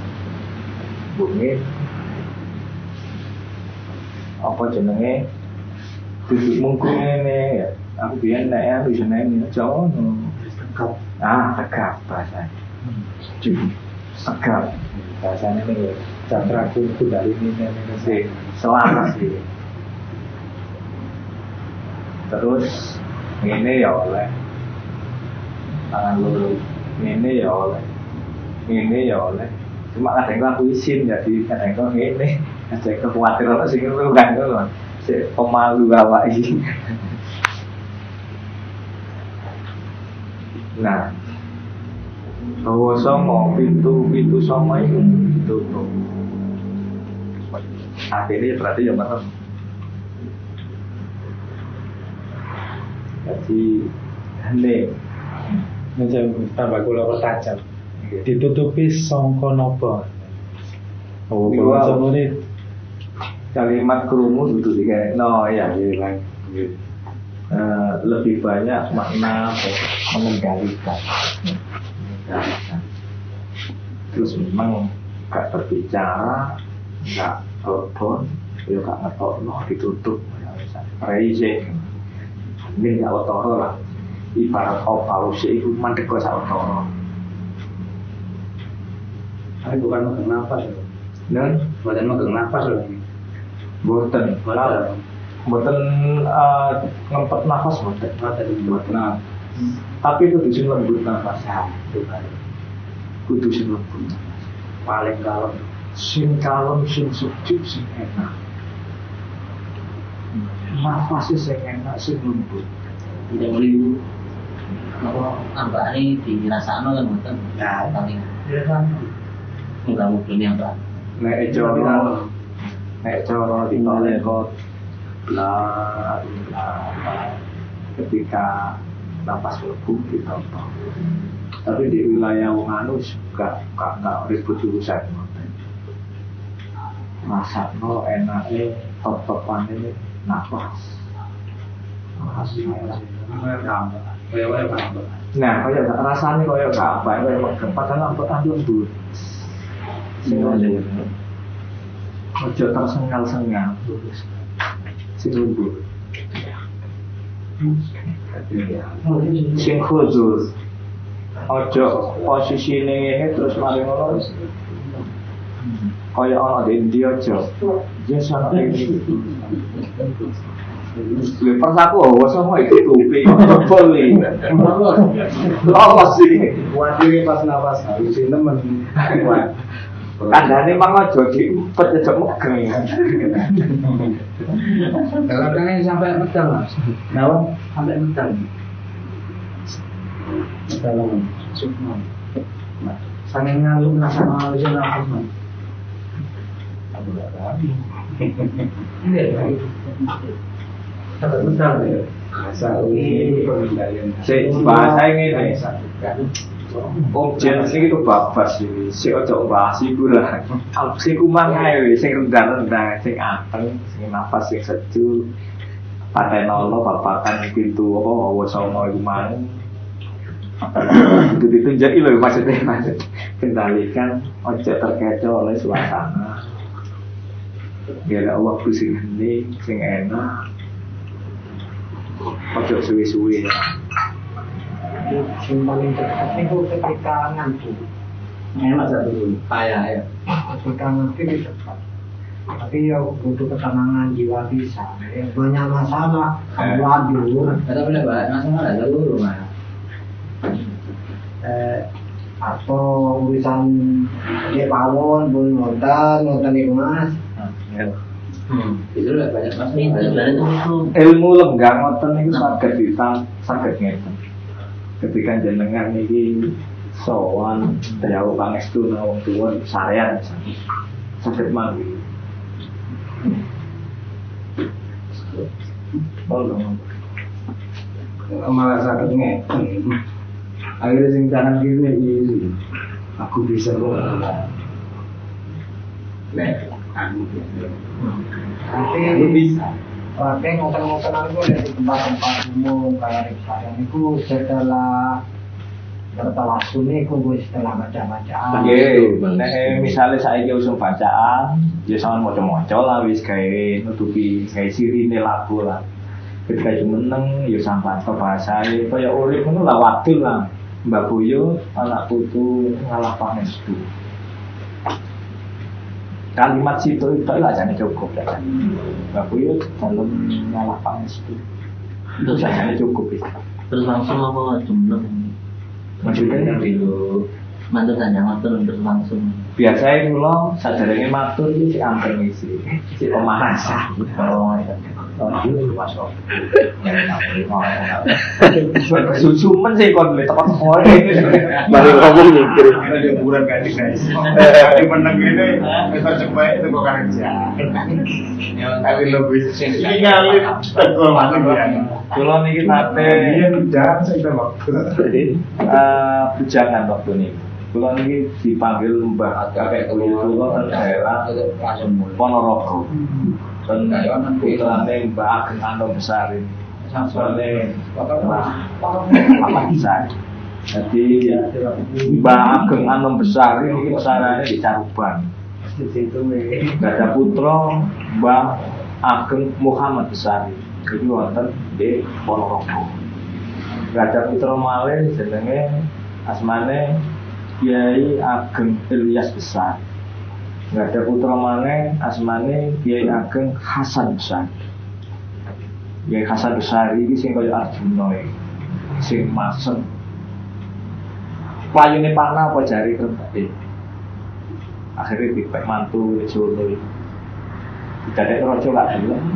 Bunyi apa jenenge duduk mungkung ngene ya. Aku biyen nek aku jenenge Jawa tegap. Tegap bahasa. Tegap. Bahasanya nih cakra kumpul dari ini Sih, selaras sih. Terus ngene ya oleh. Tangan loro. Ngene ya oleh. Ngene ya oleh. Cuma kadang aku isin jadi kadang ngene. Kadang kekuatir apa sing ngono kan ngono. Sik pemalu awak iki. Nah, bahwa songo pintu songo itu ditutup. Akhirnya berarti ya merem. Jadi hening. macam tambah kula pertajam. Ditutupi sangka napa? Oh, Niku kalau wow. semuanya Kalimat krungu itu kayak no ya lebih banyak makna mengendalikan. Terus memang gak berbicara, gak telepon, ya gak ngetokno ditutup, raise, ini gak otoro lah. Ibarat paus itu mandek kok sawetara. Tapi bukan megang nafas loh. Dan Bukan megang nafas loh ini. boten, boten ngempet nafas boten. Nah, tapi itu sing lembut nafas. Kudu sing lembut. Paling kalem. Sing kalem, sing sejuk, sing enak. Nafasnya sing enak, sing lembut. tidak meliu apa ambak ini dirasakno kan mboten Ya. paling Iya kan. enggak mungkin yang tak Nek coro ditolekot la ketika nafas lebu ditoto. Tapi di wilayah wong anu gak ribut urusan. Masakno enake top-topane nafas. Gampang. Kayak apa? Nah, kaya rasane kaya gak apa, kaya megeng padahal lembut. Sing ojo tersengal-sengal. Sing lembut. Sing khusus. Ojo posisine ngene terus mari ngono. Kaya ana di India aja. Yes ana iki. Lha persaku sama iki tupi boleh. Lha sih. Wadire pas nafas halus nemen. Kandhane mang aja diumpet aja megeng. Kadang-kadang sampai medal Mas. Nawa Sampai medal. dalam Sukma. Saking ngalu rasa halusnya nafas Mas. Iya. Sampai medal ya. asal ini pengendalian. Bahasa ngene. Objek sing itu babas iki. Sik ojo bahas iku lah. Sing kumang ae sing rendah-rendah, sing anteng, sing nafas sing sejuk. Patenolo babakan pintu apa wasana iku mang. Itu ditunjaki lho maksudnya Mas. Kendalikan ojo terkecoh oleh suasana. Biar Allah sing hening, sing enak. Ojo suwi-suwi ya. Yang paling dekat itu ketika ngantuk. Enak satu. Payah ya. Ketika ngantuk itu cepat. Tapi ya butuh ketenangan jiwa bisa. Banyak masalah, waduh. Kata boleh Pak, masalah ada seluruh Mas. Atau urusan dia pawon, pun ngoten itu Mas. Itu udah banyak masalah. Itu sebenarnya itu Ilmu lenggang ngoten niku saged saged ngeten. Ketika jenengan iki sowan dawuh pangestu nang wong tuwa sarean saged mangke. Malah sakit ngeten. Akhirnya sing kanan kiri ini aku bisa kok. Aku Tapi bisa. Pakai ngoten-ngotenan itu dari tempat-tempat umum kayak Riksayan itu setelah bertawasul itu gue setelah baca-bacaan. Nggih, nek misale saiki usum bacaan, ya sampean maca-maca lah wis gawe nutupi gawe sirine lagu lah. Ketika jumeneng ya sampean bahasane kaya urip ngono lah wadul lah. Mbak Boyo anak putu ngalah pangestu. Kalimat situ itu lah jane cukup ya kan. Mbak Boyo dalam ngalah pangestu. Itu jane cukup itu. terus langsung apa jumlah Maksudnya itu mantu tanya ngoten terus langsung. biasanya kula saderenge matur iki sik ampun ngisi. Sik pemanasan. Susumen sih kon le tekan kowe. Mari ngomong mikir. Ada liburan kan guys. Tapi menang ini kita coba itu kok kerja. Tapi lebih ini kali tegol banget ya. Kula niki nate Iya jangan saya waktu. bujangan waktu niki. Kula niki dipanggil Mbah kakek kula teng daerah Langsung mulai. Ponorogo. Dan putrane Mbak Ageng Anom Besar ini. Soalnya Mbak Besar. Jadi Mbak Ageng Anom Besar ini pesarane di Caruban. Gak ada putra Mbak Ageng Muhammad Besar. Jadi wonten di Ponorogo. Gak ada putra malih jenenge asmane Kiai Ageng Ilyas Besar. Nggak ada putra maneh asmane Kiai Ageng Hasan Besar. Kiai Hasan Besar ini sing kaya Arjuna iki. Sing masem. Payune panah apa jari krempet. Akhirnya dipek mantu di Solo iki. Didadek raja gak gelem.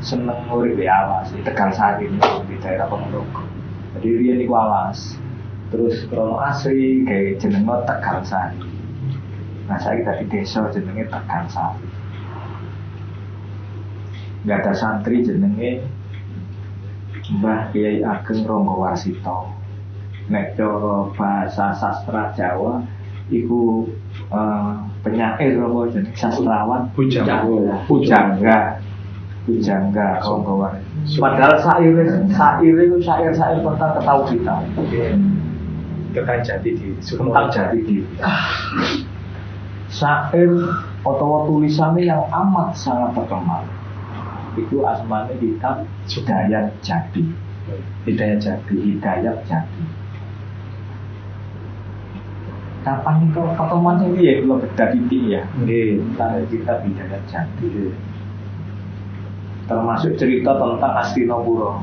Seneng urip di alas, di Tegal Sari di daerah Ponorogo. Jadi riyen iku alas. Terus krono asri kayak jenenge Tegal Sari. Nah saya dari desa jenenge Tegal Sari. Gak ada santri jenenge Mbah Kiai Ageng Ronggo Warsito. Nek cara bahasa sastra Jawa iku penyair apa jenenge sastrawan Pujangga. Pujangga Ronggo Warsito. Padahal syair itu syair tentang ketauhidan. Tentang jati diri, Tentang jati diri. Syair atau tulisannya yang amat sangat terkenal itu asmane kitab Hidayat Jati. Hidayat Jati. Kapan itu pertemuan ini ya kalau beda titik ya. Tentang kitab Hidayat Jati. Termasuk cerita tentang Astinapura,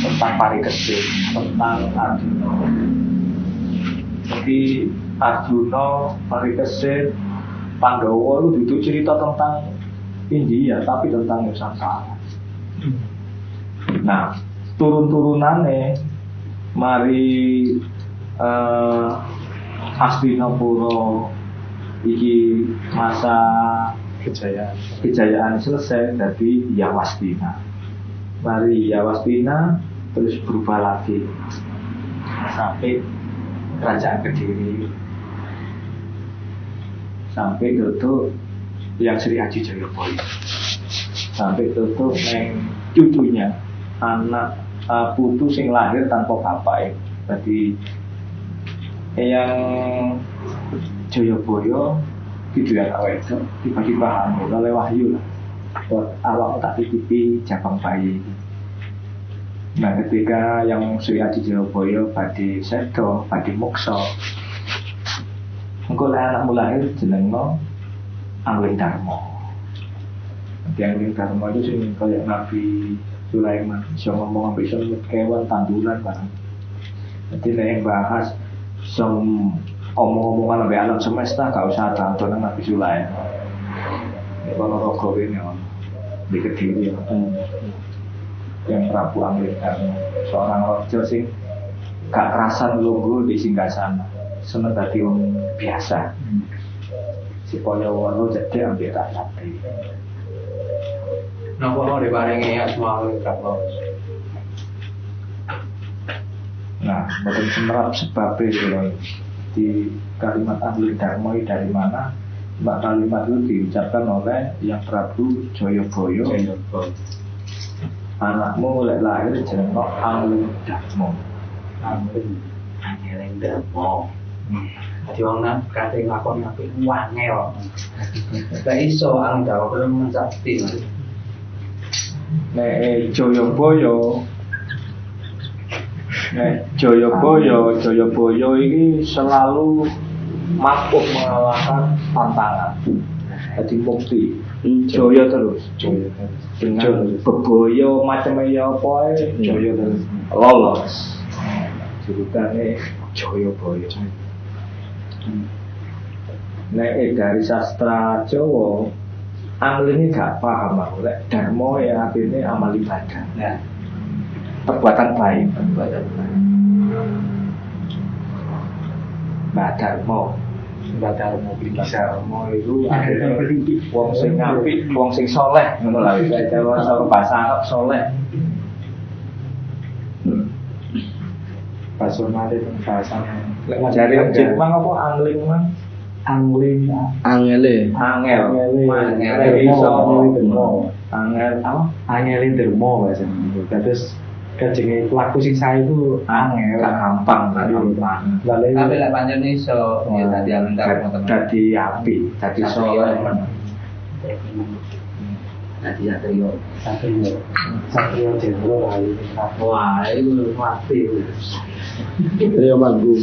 tentang Parikesit, tentang Arjuna. Jadi Arjuna, Parikesit, Pandawa itu cerita tentang India, tapi tentang Nusantara. Nah, turun-turunannya mari Hastinapura iki masa kejayaan selesai dari Yawastina. Mari Yawastina terus berubah lagi sampai kerajaan Kediri, sampai tutup yang Sri Aji Jayabaya, sampai tutup neng cucunya anak putu sing lahir tanpa bapak. Jadi yang Jayabaya gitu ya awet tiba-tiba hamil oleh wahyu lah. Awak tak titipi jabang bayi. Nah ketika yang Sri Aji Jayabaya badhe sedo, badhe moksa, engko lek anakmu lahir jenengno Angling Darma. Angling Darma itu sing kaya Nabi Sulaiman, iso ngomong ambek iso kewan tanduran barang. Jadi nek yang bahas omong-omongan sampai alam semesta gak usah tonton Nabi Sulaiman. Ini kalau rogo ini di Kediri yang Prabu Angling Darma, seorang raja sing gak kerasan lungguh di singgasana, seneng dadi wong biasa. Si Polyowono jadi ambil rakyat. Napa mau diparingi asma Darma? Nah, betul semerap sebabnya di kalimat Angling Darma dari mana? Mbak kalimat itu diucapkan oleh yang Prabu Jayabaya. Anakmu mulai lahir jenengno Angling Darma. Angling Darma. Jadi wong nang kate ngakon apik wangel. Lah iso Angling Darma belum mencakti. Nek Jayabaya ini selalu mampu mengalahkan tantangan. Jadi bukti Jaya terus. Dengan bebaya macamnya apa Jaya terus lolos. Julukannya Jayabaya. Nek dari sastra Jawa Angling ini gak paham aku. Darma ya artinya amal ibadah. Nah, Perbuatan baik. Mbak Darma itu akhirnya wong sing apik, wong sing soleh, ngono lah. Jawa bahasa Arab soleh. Pasonale bahasane. Lek ngajari wong Jepang apa angling mang? Angling. Angele. Angel. Angel Iso. Dermo. Angel apa? Angelin Dermo bahasane. Terus kajenge pelaku sing sae itu Angel. Gak gampang, gak gampang. Lalu tapi lek pancen iso ya tadi Angling Darma teman. Dadi api, dadi soleh. Tadi satrio. Satrio Jenderal Ali. Wah, itu mati. Trio Manggung.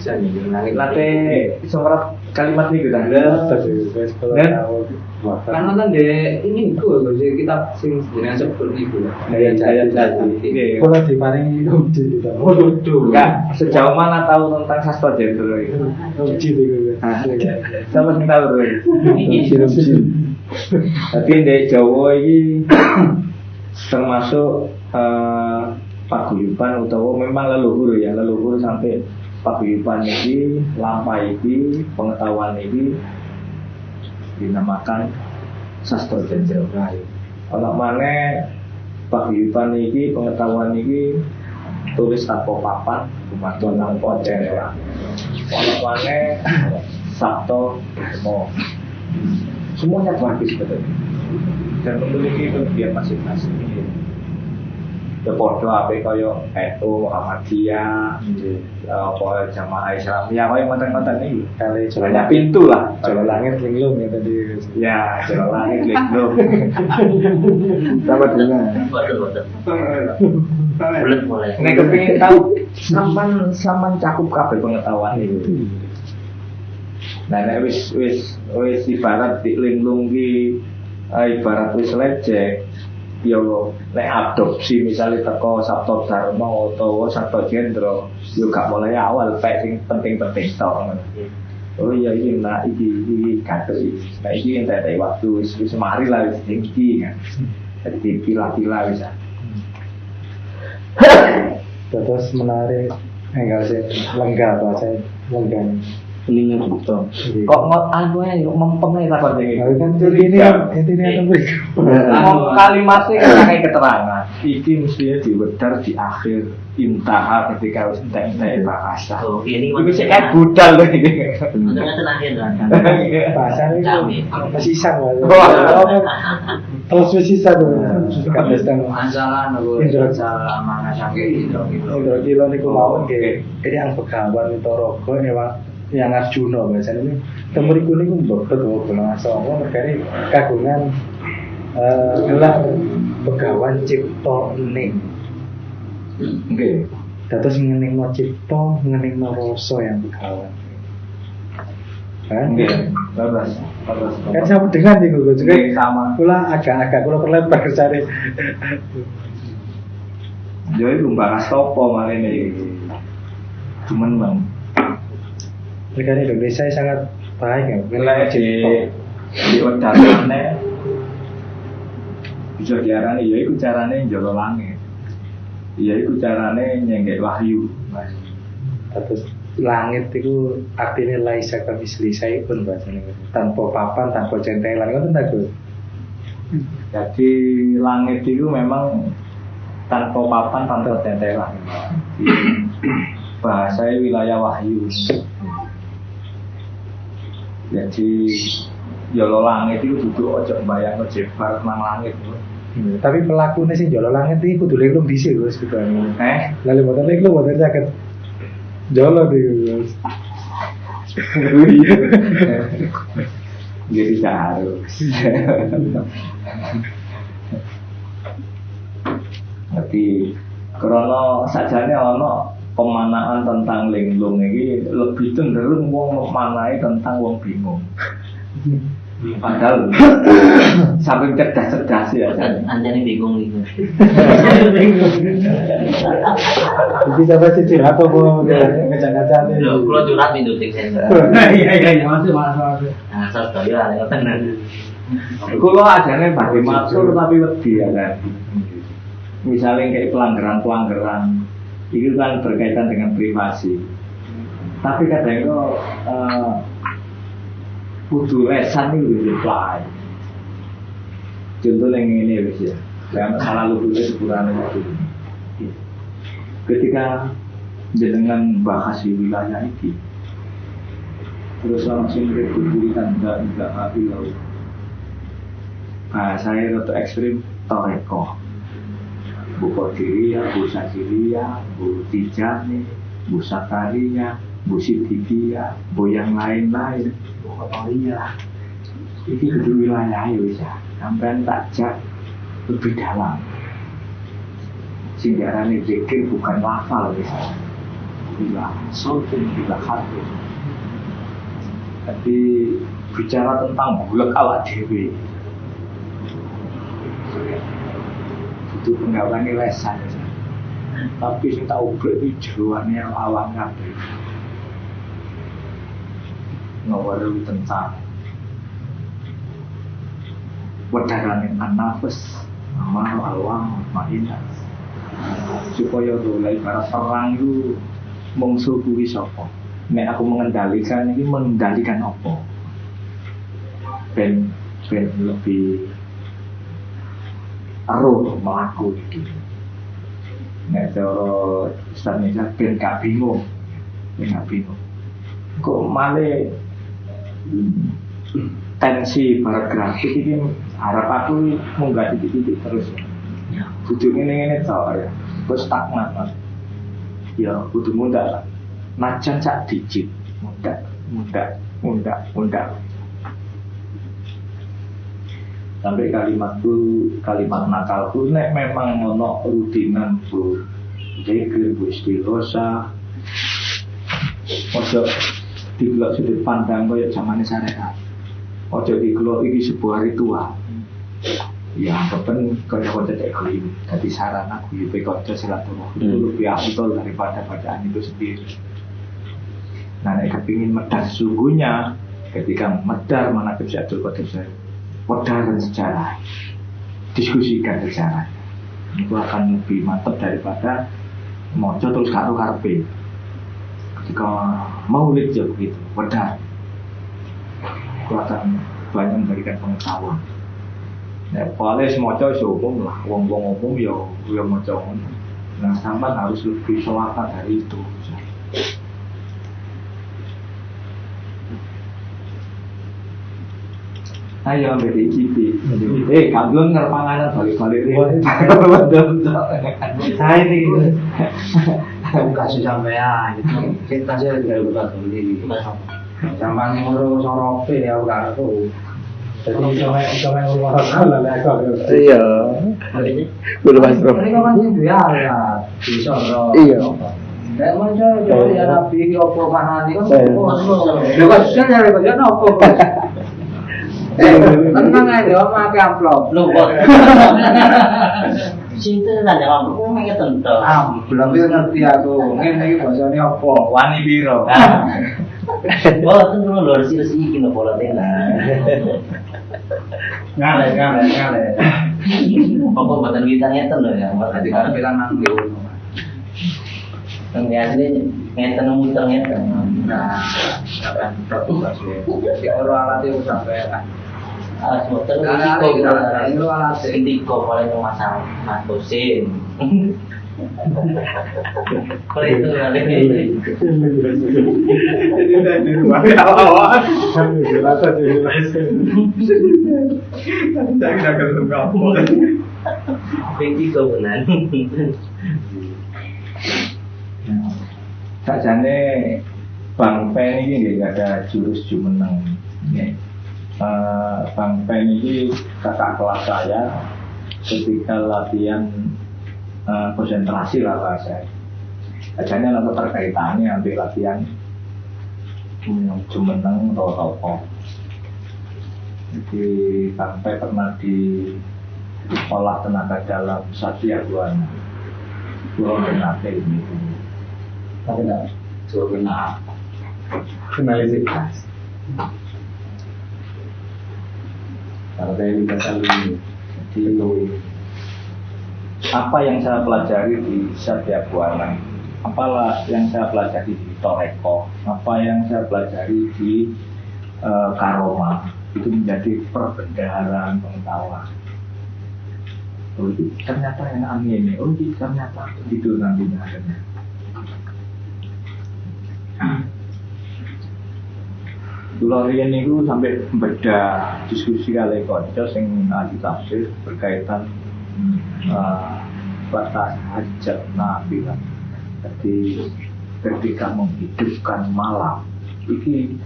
Late semerap kalimat ini dah. Kan nonton deh ini gue jadi kitab sing jenengan sebut niku. Daya Jati. Kalau diparingi uji kita. Enggak, sejauh mana tahu tentang sastra Jenderal itu? Uji itu. Sama sing tahu lho. Tapi di Jawa ini termasuk paguyuban utawa memang leluhur ya, leluhur sampai paguyuban ini, lampai ini, pengetahuan ini dinamakan sastra Jenderal. Kalau mana paguyuban ini, pengetahuan ini tulis tanpa papan, kematuan tanpa jenderal. Kalau mana sabto Darma. semuanya bagus sebetulnya dan memiliki kelebihan masing-masing. Ya podo ape kaya NU Muhammadiyah, apa Jamaah Islamiyah kaya ngoten-ngoten iki. Kali Banyak pintu lah. Jalan langit linglung ya tadi. Ya, jalan langit linglung. Sama dengan. Waduh. Bulat mulai. Nek kepengin tahu sampean cakup kabeh pengetahuan itu. Nah, nek wis ibarat di linglung ki ibarat wis lecek. Yo nek adopsi misalnya teko Sabto Dharma utawa Sabto Jendro yo gak mulai awal pek sing penting-penting tok. Oh iya iki nak iki kados iki. Nah iki entek waktu wis mari lah wis tinggi kan. Jadi pilah-pilah bisa. Terus menarik, enggak sih, lenggah bahasa lenggah. Ini betul. Kok anu ae mempeng ae takon iki. Nah, kan intinya mereka. Kalimatnya kan kayak keterangan. Iki mestinya diwedar di akhir intaha ketika wis entek-entek bahasa. Oh, ini Iki sik kayak budal lho iki. Untungnya terakhir kan. Bahasa itu masih sisa lah. Wah. Terus masih sisa tuh. Kan sedang Ansalan aku salah mana sange Indra Kilo niku mau nggih. Ini yang Begawan Utaraga yang Arjuna bahasa ini temuriku niku mbebet bola songo mergane kagungan gelar Begawan Cipta Ening. Nggih. Dados ngeningno cipta, ngeningno rasa yang Begawan. Kan? Nggih. Terus. Kan sama dengan niku juga Nggih, sama. kula agak-agak kula perlebar kersane. Yo iku bahas topo malene iki. Cuman bang. Negara Indonesia sangat baik ya. Nilai di wedarane bisa diarani ya iku carane njogo langit. Ya iku carane nyenggek wahyu. Terus langit itu artinya laisa kamisli saipun bahasane. Tanpa papan, tanpa centelan ngoten ta, Gus? Jadi langit itu memang tanpa papan, tanpa centelan. Bahasa wilayah wahyu. Jadi ya lo langit itu duduk ojo bayang jebar nang langit. Tapi pelakunya sih jolo langit iki kudu linglung dhisik Gus sebetulnya. Lalu mboten linglung mboten saged jolo di Gus. Jadi tidak harus. Tapi karena sajane ono pemanaan tentang linglung ini lebih cenderung wong manai tentang wong bingung. Padahal saking cerdas-cerdas ya. Anjane bingung gitu. Iki sampe siji apa kok ngaca-ngaca Lho, kula curhat pintu ting sen. Iya masuk. Nah, saya ada ngoten. Kulo ajane badhe matur tapi wedi ya kan. Misalnya kayak pelanggaran itu kan berkaitan dengan privasi. Tapi kadang kok kudu lesan itu reply. Contoh yang ini wis ya. Yang salah lulusnya sepurane waktu. Ketika jenengan bahas di wilayah ini, terus langsung berkumpulkan enggak tapi lalu bahasanya rada ekstrim toreko. Bu Kodiria, Bu Sakiria, Bu Tijani, Bu Sakaria, Bu Siddiqia, Bu yang lain-lain, Bu Kotoria. Ini kedua wilayah ya bisa. Sampai tak jak lebih dalam. Sehingga ini zikir bukan lafal bisa. Bila sultan, bila khatib. Tapi bicara tentang bulak awak dewi. Itu penggawaannya lesan. Tapi saya tahu itu jeruannya awang kabeh. Ngawaru tentang wedaraning an-nafs amal awang mainas. Supaya mulai para perang itu mungsuh kuwi sapa? Nek aku mengendalikan ini mengendalikan apa? Ben lebih aruh melaku gitu. Nek cara Ustaz Nisa ben gak bingung. Ben gak bingung. Kok malah tensi barat grafik ini harap aku munggah titik-titik terus. Ya. Kudu ngene-ngene tok ya. Terus stagnan Mas. Ya kudu mundak lah. Najan sak digit. Mundak. Sampai kalimat nakalku nek memang ono rutinan bu zikir bu istighosah. Ojo digelok sudut pandang kaya zamane syariat. Ojo digelok iki sebuah ritual. Ya, kepen kaya kocok eklim. Jadi sarana guyupe kocok silaturahmi itu lebih afdol daripada bacaan itu sendiri. Nah, nek kepingin medar sesungguhnya, ketika medar manaqib Syekh Abdul Qadir Jailani, medarkan sejarah, diskusikan sejarah, itu akan lebih mantap daripada mojo terus karo karpe. Ketika maulid ya begitu, medar, itu akan banyak memberikan pengetahuan. Nah, paling semoga umum lah, wong-wong umum ya mojo umum. Nah, sampai harus lebih selatan dari itu. Ayo ambil icip. Kablon ngerpanganan balik-balik ini. Saya ini Aku kasih sampean gitu. Kita sih juga buka sendiri. Sampai ngurus sorope ya udah tuh. jadi sama ngurus lah aku. Iya. Kudu masuk. Ini kan sih biar ya bisa loh. Iya. Kayak macam jadi ya nabi opo mana nih kan. Iya. Lu kan sih nyari kerja opo. Tenang aja, om pakai amplop. Lu kok. Cinta dan dalam aku mikir tentu. Belum ngerti aku. Ini bahasane opo? Wani biro. Oh, itu dulu luar sih kino pola tena. Ngale. Apa buatan kita ngeten loh ya. Nanti kan kita nang di uno. Yang asli ngeten muter ngeten. Nah, kan terus si orang alat itu sampai kan. Alas muter Itu alat indiko paling masalah Mas Husin. Kalau itu nanti Jadi udah di rumah awal-awal. Saya kira ketemu kamu. indiko benar. Sakjane Bang Pen ini nggak ada jurus jumeneng. Bang Pen ini kakak kelas saya ketika latihan konsentrasi lah bahasa. Sakjane lah terkaitannya ambil latihan jumeneng atau apa. Jadi Bang Pen pernah di sekolah tenaga dalam Satya Buana. Pulau Ternate ini. Tapi enggak Finalisasi. Karena ini ini. Jadi apa yang saya pelajari di Satya Buana, apalah yang saya pelajari di Toreko, apa yang saya pelajari di Karoma, itu menjadi perbendaharaan pengetahuan. Oh, itu ternyata yang aneh ini, oh itu ternyata itu nantinya adanya. Kulo riyen niku sampai beda diskusi kali kanca sing ahli tafsir berkaitan batas hajat Nabi kan. Jadi ketika menghidupkan malam, iki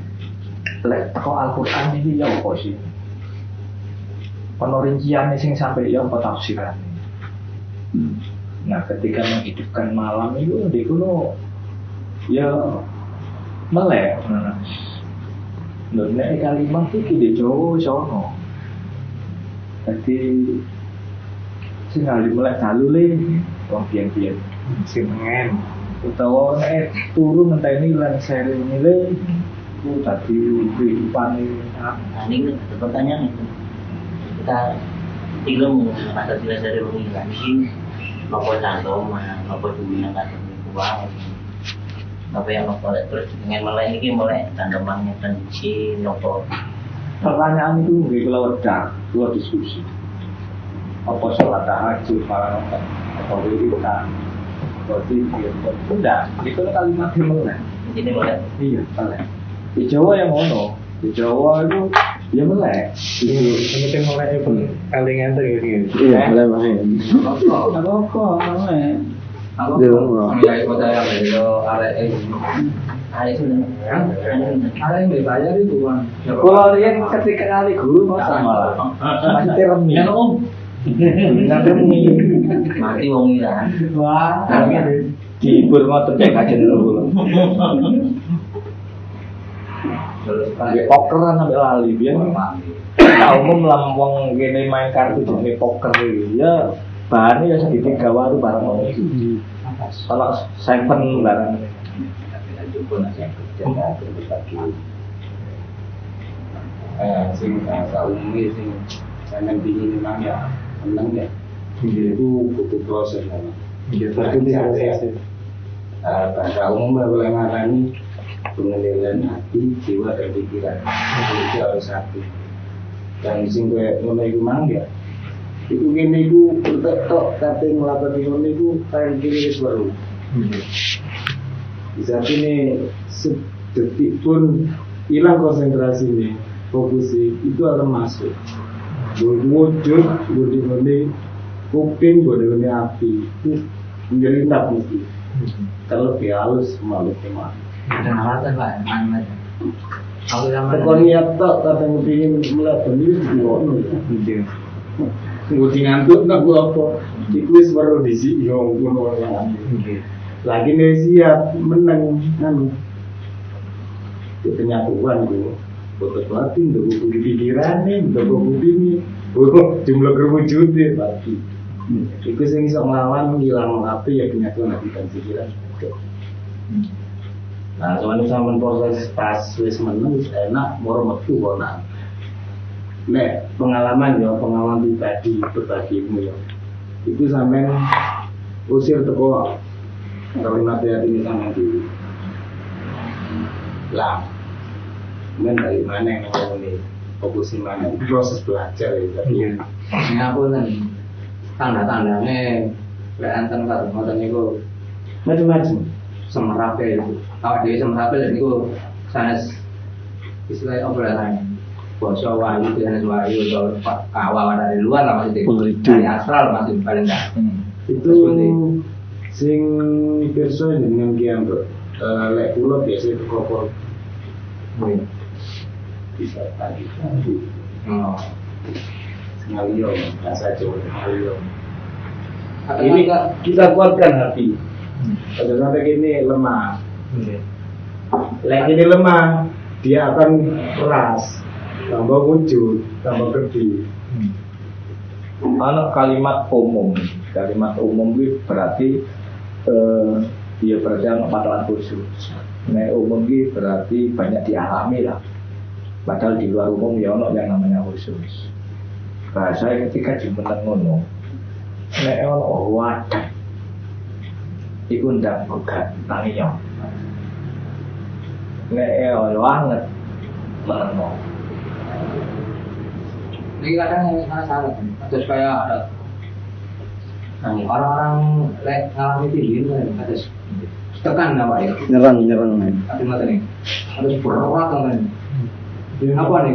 lek teko Al-Qur'an iki ya apa sih? Penorinciane sing sampai ya apa tafsiran. Nah, ketika menghidupkan malam itu di kulo ya melek. Nek kalimat iki di Jawa sono. Dadi sing ali melek dalule wong biyen-biyen Sing mengen. utawa nek turu ngenteni lan serine ku dadi kehidupan Nah ini pertanyaan itu. Kita ilmu masa tidak dari rumah ini nopo cantoma, nopo dunia nggak terbuang. Apa yang nopo terus dengan mulai ini mulai tandemannya tenci nopo. pertanyaan itu nggih kula wedak, kula diskusi. Apa sholat tahajud para nopo apa wiridan. Berarti tidak, itu kalimat mulai. Ini mulai. Iya, mulai. Di Jawa yang ngono, Di Jawa itu ya melek. Mungkin mulai pun paling enter gitu. Iya, mulai main. Apa melek? Aku Dia nggak ikut saya beliau arek Ada sebenarnya. arek yang dibayar itu kan. Kalau dia ketika kali guru masa malah masih teremi. Nanti Mati wong ira. Wah, di Burma tercek aja dulu. Sampai pokeran sampai lali biar tahu umum lambang gini main kartu jenis poker ya bahannya ya segitiga waru barang itu. Kalau seven barang sing bahasa umumnya sing sampean pingin memang ya menang ya itu butuh proses memang. Itu dia proses. Bahasa umum boleh ngarani pengendalian hati, jiwa dan pikiran itu harus satu. Dan sing kowe ngono iku mang ya iku kene iku bertek kate nglakoni ngono iku kayak kiri wis baru. Bisa ini sedetik pun hilang konsentrasi nih, fokus itu akan masuk. Wujud, budi kuping, budi api, itu menjelintap mesti. Kalau lebih halus malu cuma. ada alasan Pak, mana? Aku sama. Kalau niat tak kadang ingin melihat sendiri di mana? Gue ngantuk nak gue apa? Ikuis baru di sini, yang pun orang lagi nih siap menang anu itu penyatuan gue foto batin untuk buku pikiran nih untuk buku ini jumlah kerwujudnya berarti itu sih bisa melawan hilang api ya penyatuan hati dan pikiran. Nah soalnya sama proses pas wis menang enak moro metu kona nek pengalaman pribadi berbagi ilmu ya itu sampai usir teko kalau nasihat ini sama dulu lah men dari mana yang ngomong ini fokusin mana proses belajar ya Iya. Ini aku kan tanda-tandanya kelihatan kan ngoten niku macam-macam semerape itu. Awak dhewe semerape lek niku sanes istilahnya obrolan basa wahyu dan wahyu atau awal dari luar lah maksudnya. Pengeridu. Dari astral maksudnya paling enggak. itu sing pirsa dengan kiam lek kula biasa itu kopor bisa tadi Oh. Sengalio bahasa Jawa Sengalio ini kita kuatkan hati pada sampai gini lemah lek ini lemah dia akan keras tambah wujud tambah gede. Ana kalimat umum itu berarti dia berarti anak patahan khusus. Nek umum itu berarti banyak dialami lah. Padahal di luar umum ya ono yang namanya khusus. Nah, saya ketika di meneng ngono, nek ono wadah, iku ndak gugat tangiyo. Nek ono banget meneng. Ini kadang yang salah. Terus kayak ada orang-orang lek ngalami tinggi ada tekan apa ya? Nyerang. Ada mata nih. Ada berat kan. Apa nih?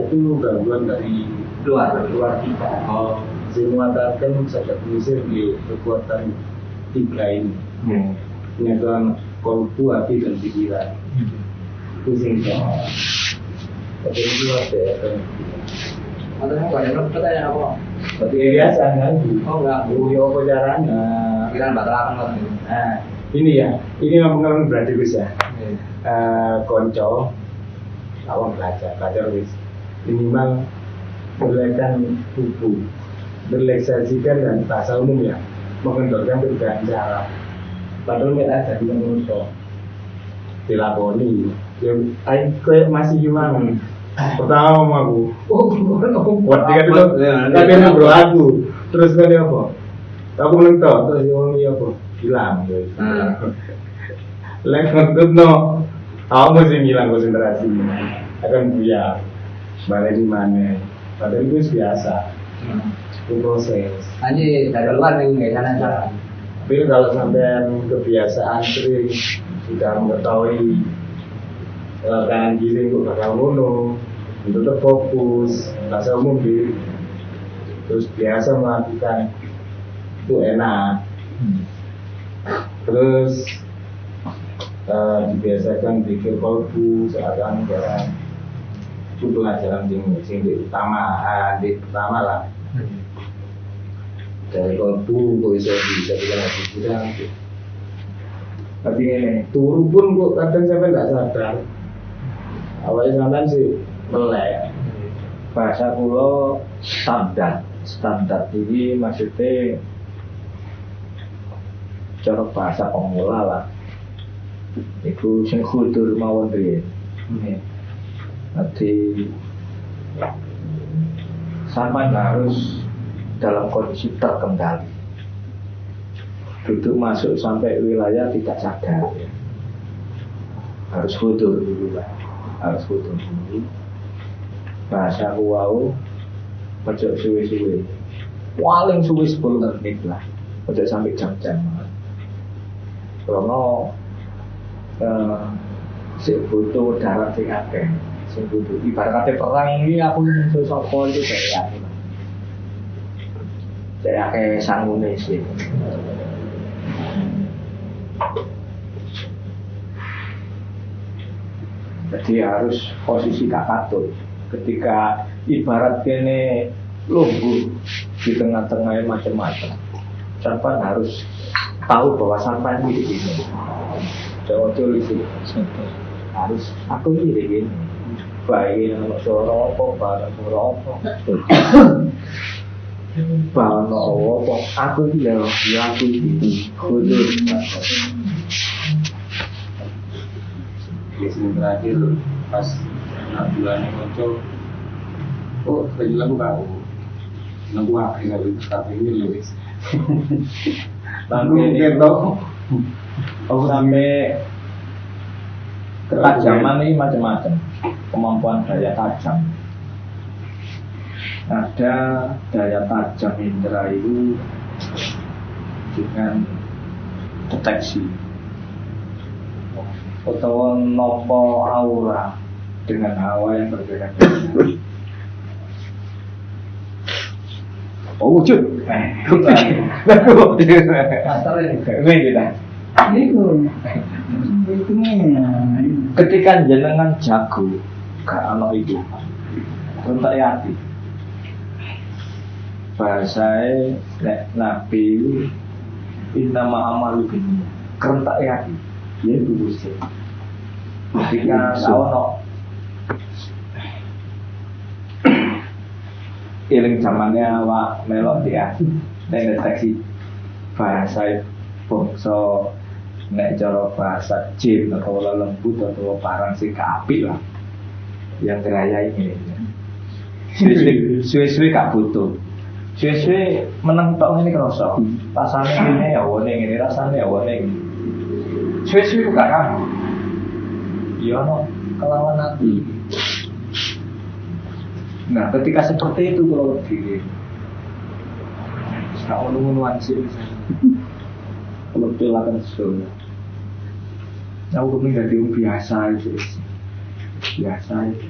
Itu gangguan dari Luar. kita. Semua target saya mengusir di kekuatan tiga ini. Penyatuan kolbu, hati dan pikiran. Itu sing sama. Tapi itu ada. Matanya nggak ada pertanyaan apa? Tapi biasa kan? Oh enggak. Ya apa caranya? Pikiran batal akan matanya. Nah, ini ya, ini memang berarti Gus ya. Konco, awam belajar wis minimal berleksan tubuh, berleksasikan dan bahasa umum ya, mengendorkan perubahan cara. Padahal kita ada di manusia, dilakoni. Ya, kayak masih gimana? Pertama sama aku, waktu itu tapi ngobrol aku, terus kan apa? Aku menentu, terus dia apa? Hilang. Lek ngentut no, aku mesti hilang konsentrasi, akan buyar, balik di mana? Padahal itu biasa, itu proses. Anjir dari luar nih nggak sana. Tapi kalau sampai kebiasaan sering sudah mengetahui kanan kiri kok bakal ngono, tetap fokus, rasa umum diri, terus biasa melakukan itu enak, terus dibiasakan pikir kolbu saat anggaran itu pelajaran sing utama lah. Dari kolbu kok bisa bilang tapi ini turu pun kok kadang sampai nggak sadar awalnya sampai sih melek. Bahasa kulo standar ini maksudnya cara bahasa pemula lah. Iku sing kudur mawon riyen. Nanti sampean harus dalam kondisi terkendali. Duduk masuk sampai wilayah tidak sadar ya. Harus kudur dulu lah. Harus kudur dulu. Bahasa kuwau ojo suwe-suwe. Paling suwe 10 menit lah. Ojo sampai jam-jam. Karena sing butuh darat sing akeh, sing butuh ibaratnya perang ini aku musuh sapa itu kayak kayak sanggune sih. Jadi harus posisi kakatut ketika ibarat kene lungguh di tengah-tengahnya macam-macam. Sampai harus tahu bahwa sampai ini begini. Jangan tulis itu. Harus aku ini begini. Baik nama suara apa, bahasa suara apa. Bahasa apa, aku ini loh, ya aku ini. Khudur. Biasanya terakhir pas bulannya muncul, oh tadi lagu tahu, lagu apa yang itu tapi ini Luis. Sampai sampai ketajaman ini macam-macam, kemampuan daya tajam. Ada daya tajam indera itu dengan deteksi atau nopo aura dengan hawa yang berbeda-beda. Oh wujud, ketika jenengan jago, gak ana itu, untuk hati. Bahasanya Nabi inna ma'amalu bini kerentak hati, ya itu wujud. Ketika ono iling zamannya awak melok dia nek deteksi bahasa bangsa nek cara bahasa jin atau lembut atau barang sing apik lah yang teraya ini suwe-suwe gak butuh suwe-suwe meneng tok ngene krasa rasane ngene ya wone ngene rasane ya wone ngene suwe-suwe gak kan ya ono kelawan hati. Nah, ketika seperti itu kalau diri, tak ulu-uluan sih, kalau dilakukan sesuatu, aku kepingin jadi biasa itu, biasa itu.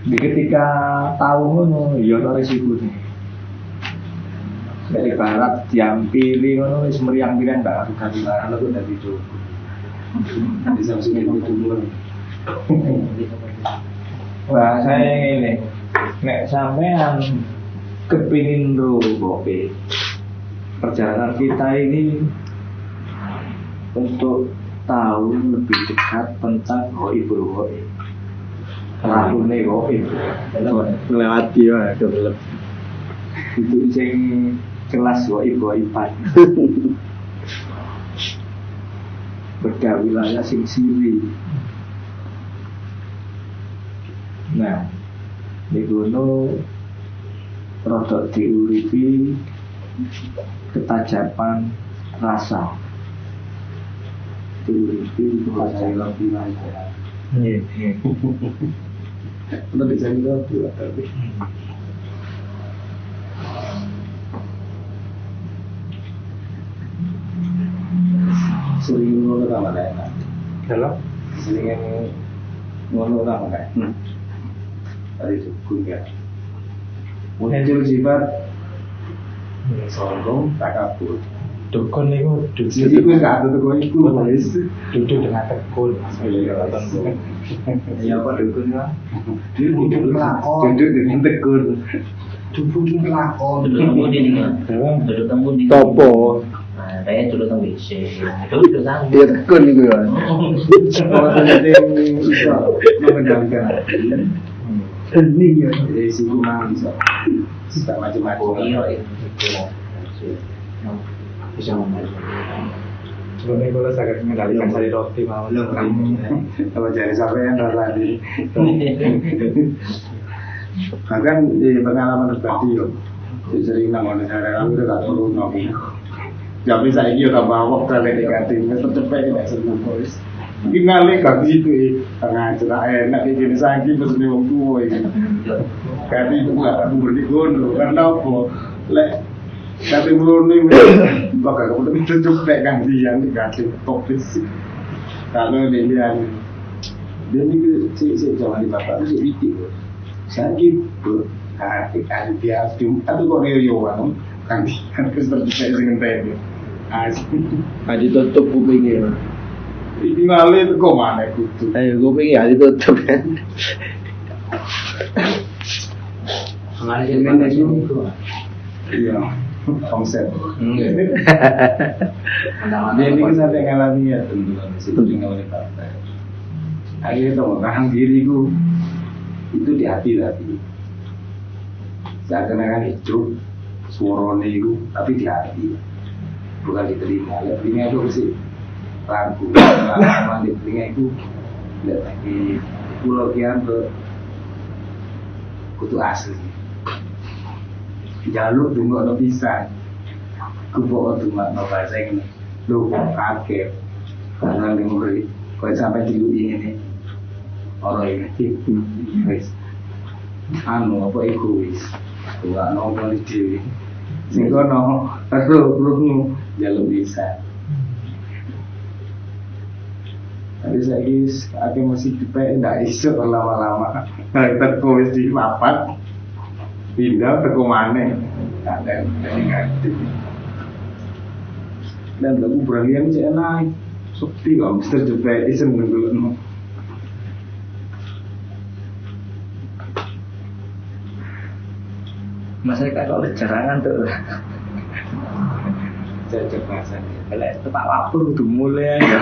Di ketika tahu ngono, ya ada resiko nih. Dari barat, diampili ngono, semeriang-meriang tak harus ganti barang, aku dari itu. Di samping itu dulu. Wah, saya ini nek sampean kepingin kopi perjalanan kita ini untuk tahu lebih dekat tentang goibul goib rahune goib Melewati ya, kebelet. itu sing kelas goib goiban bergawilah sing siri. Nah, di gunung rodok diuripi ketajaman rasa diuripi rasa lebih aja. Udah bisa juga tapi sering ngono ta enak. Dalam Selingan ngono orang kayak dari dukun ya. Muncul sifat sombong, takabur. dukun itu Jadi gue gak ada tuh iku wis. duduk dengan tekun. Iya apa dukun lah? Duduk melakon. Duduk dengan tekun. Duduk melakon. Duduk temu di nih. Dalam Duduk temu di. Topo. Nah, saya duduk temu WC. Duduk temu. Dia tekun iku ya. Kalau ternyata yang bisa mengendalikan hati, ini ya. Jadi sih gue mau bisa macam-macam. Iya. bisa membantu. Sebelumnya kalau saya mengendalikan sari roti mau Kalau jadi sampai yang tadi. Bahkan di pengalaman pribadi yo, sering nang negara aku udah gak perlu nabung. Tapi saya ini udah bawa ke negatif, tetap cepet tidak senang polis. Mungkin ngalih gak gitu tengah cerah enak kayak gini saking pesen wong tua ini. Karena itu gak aku berdigono karena apa? Lek tapi belum nih bakal kamu tapi cepet kan dia negatif topis. Kalau dia ini si jangan di bapak itu itu. Saya gitu, kan dia atau kok dia yowan kan seperti saya dengan tadi. Adi tutup kupingnya. Ini ngalih itu kok mana kutu? Ayo kupingnya adi tutup kan. Mengenai itu Iya, konsep. enggak. Dia ini kan sampai ngalami ya tentu situ tinggal oleh partai. Akhirnya tahu tahan diriku itu di hati. Seakan-akan hidup suaranya itu tapi di hati, bukan di telinga. Lihat telinga itu sih ragu, lama di telinga itu lihat lagi pulau kian ke kutu asli. Jaluk tunggu no bisa, kubo tunggu no bahasa ini, lu kaget, karena memori, kau sampai dulu ini orang ini, wis, anu apa egois, gua nongol di dewi, sehingga no, lu jaluk bisa. Tapi saya guys, aku masih cepet, nggak iso lama-lama, kita kuis di lapan. Pindah ke mana? Ada negatif. Dan lagu berlian cek naik. Sepi kok, Mister Jepet isen dulu. Masyarakat kalau cerangan tuh. Saya cepat saja. Kalau itu Pak Wapur udah mulai ya.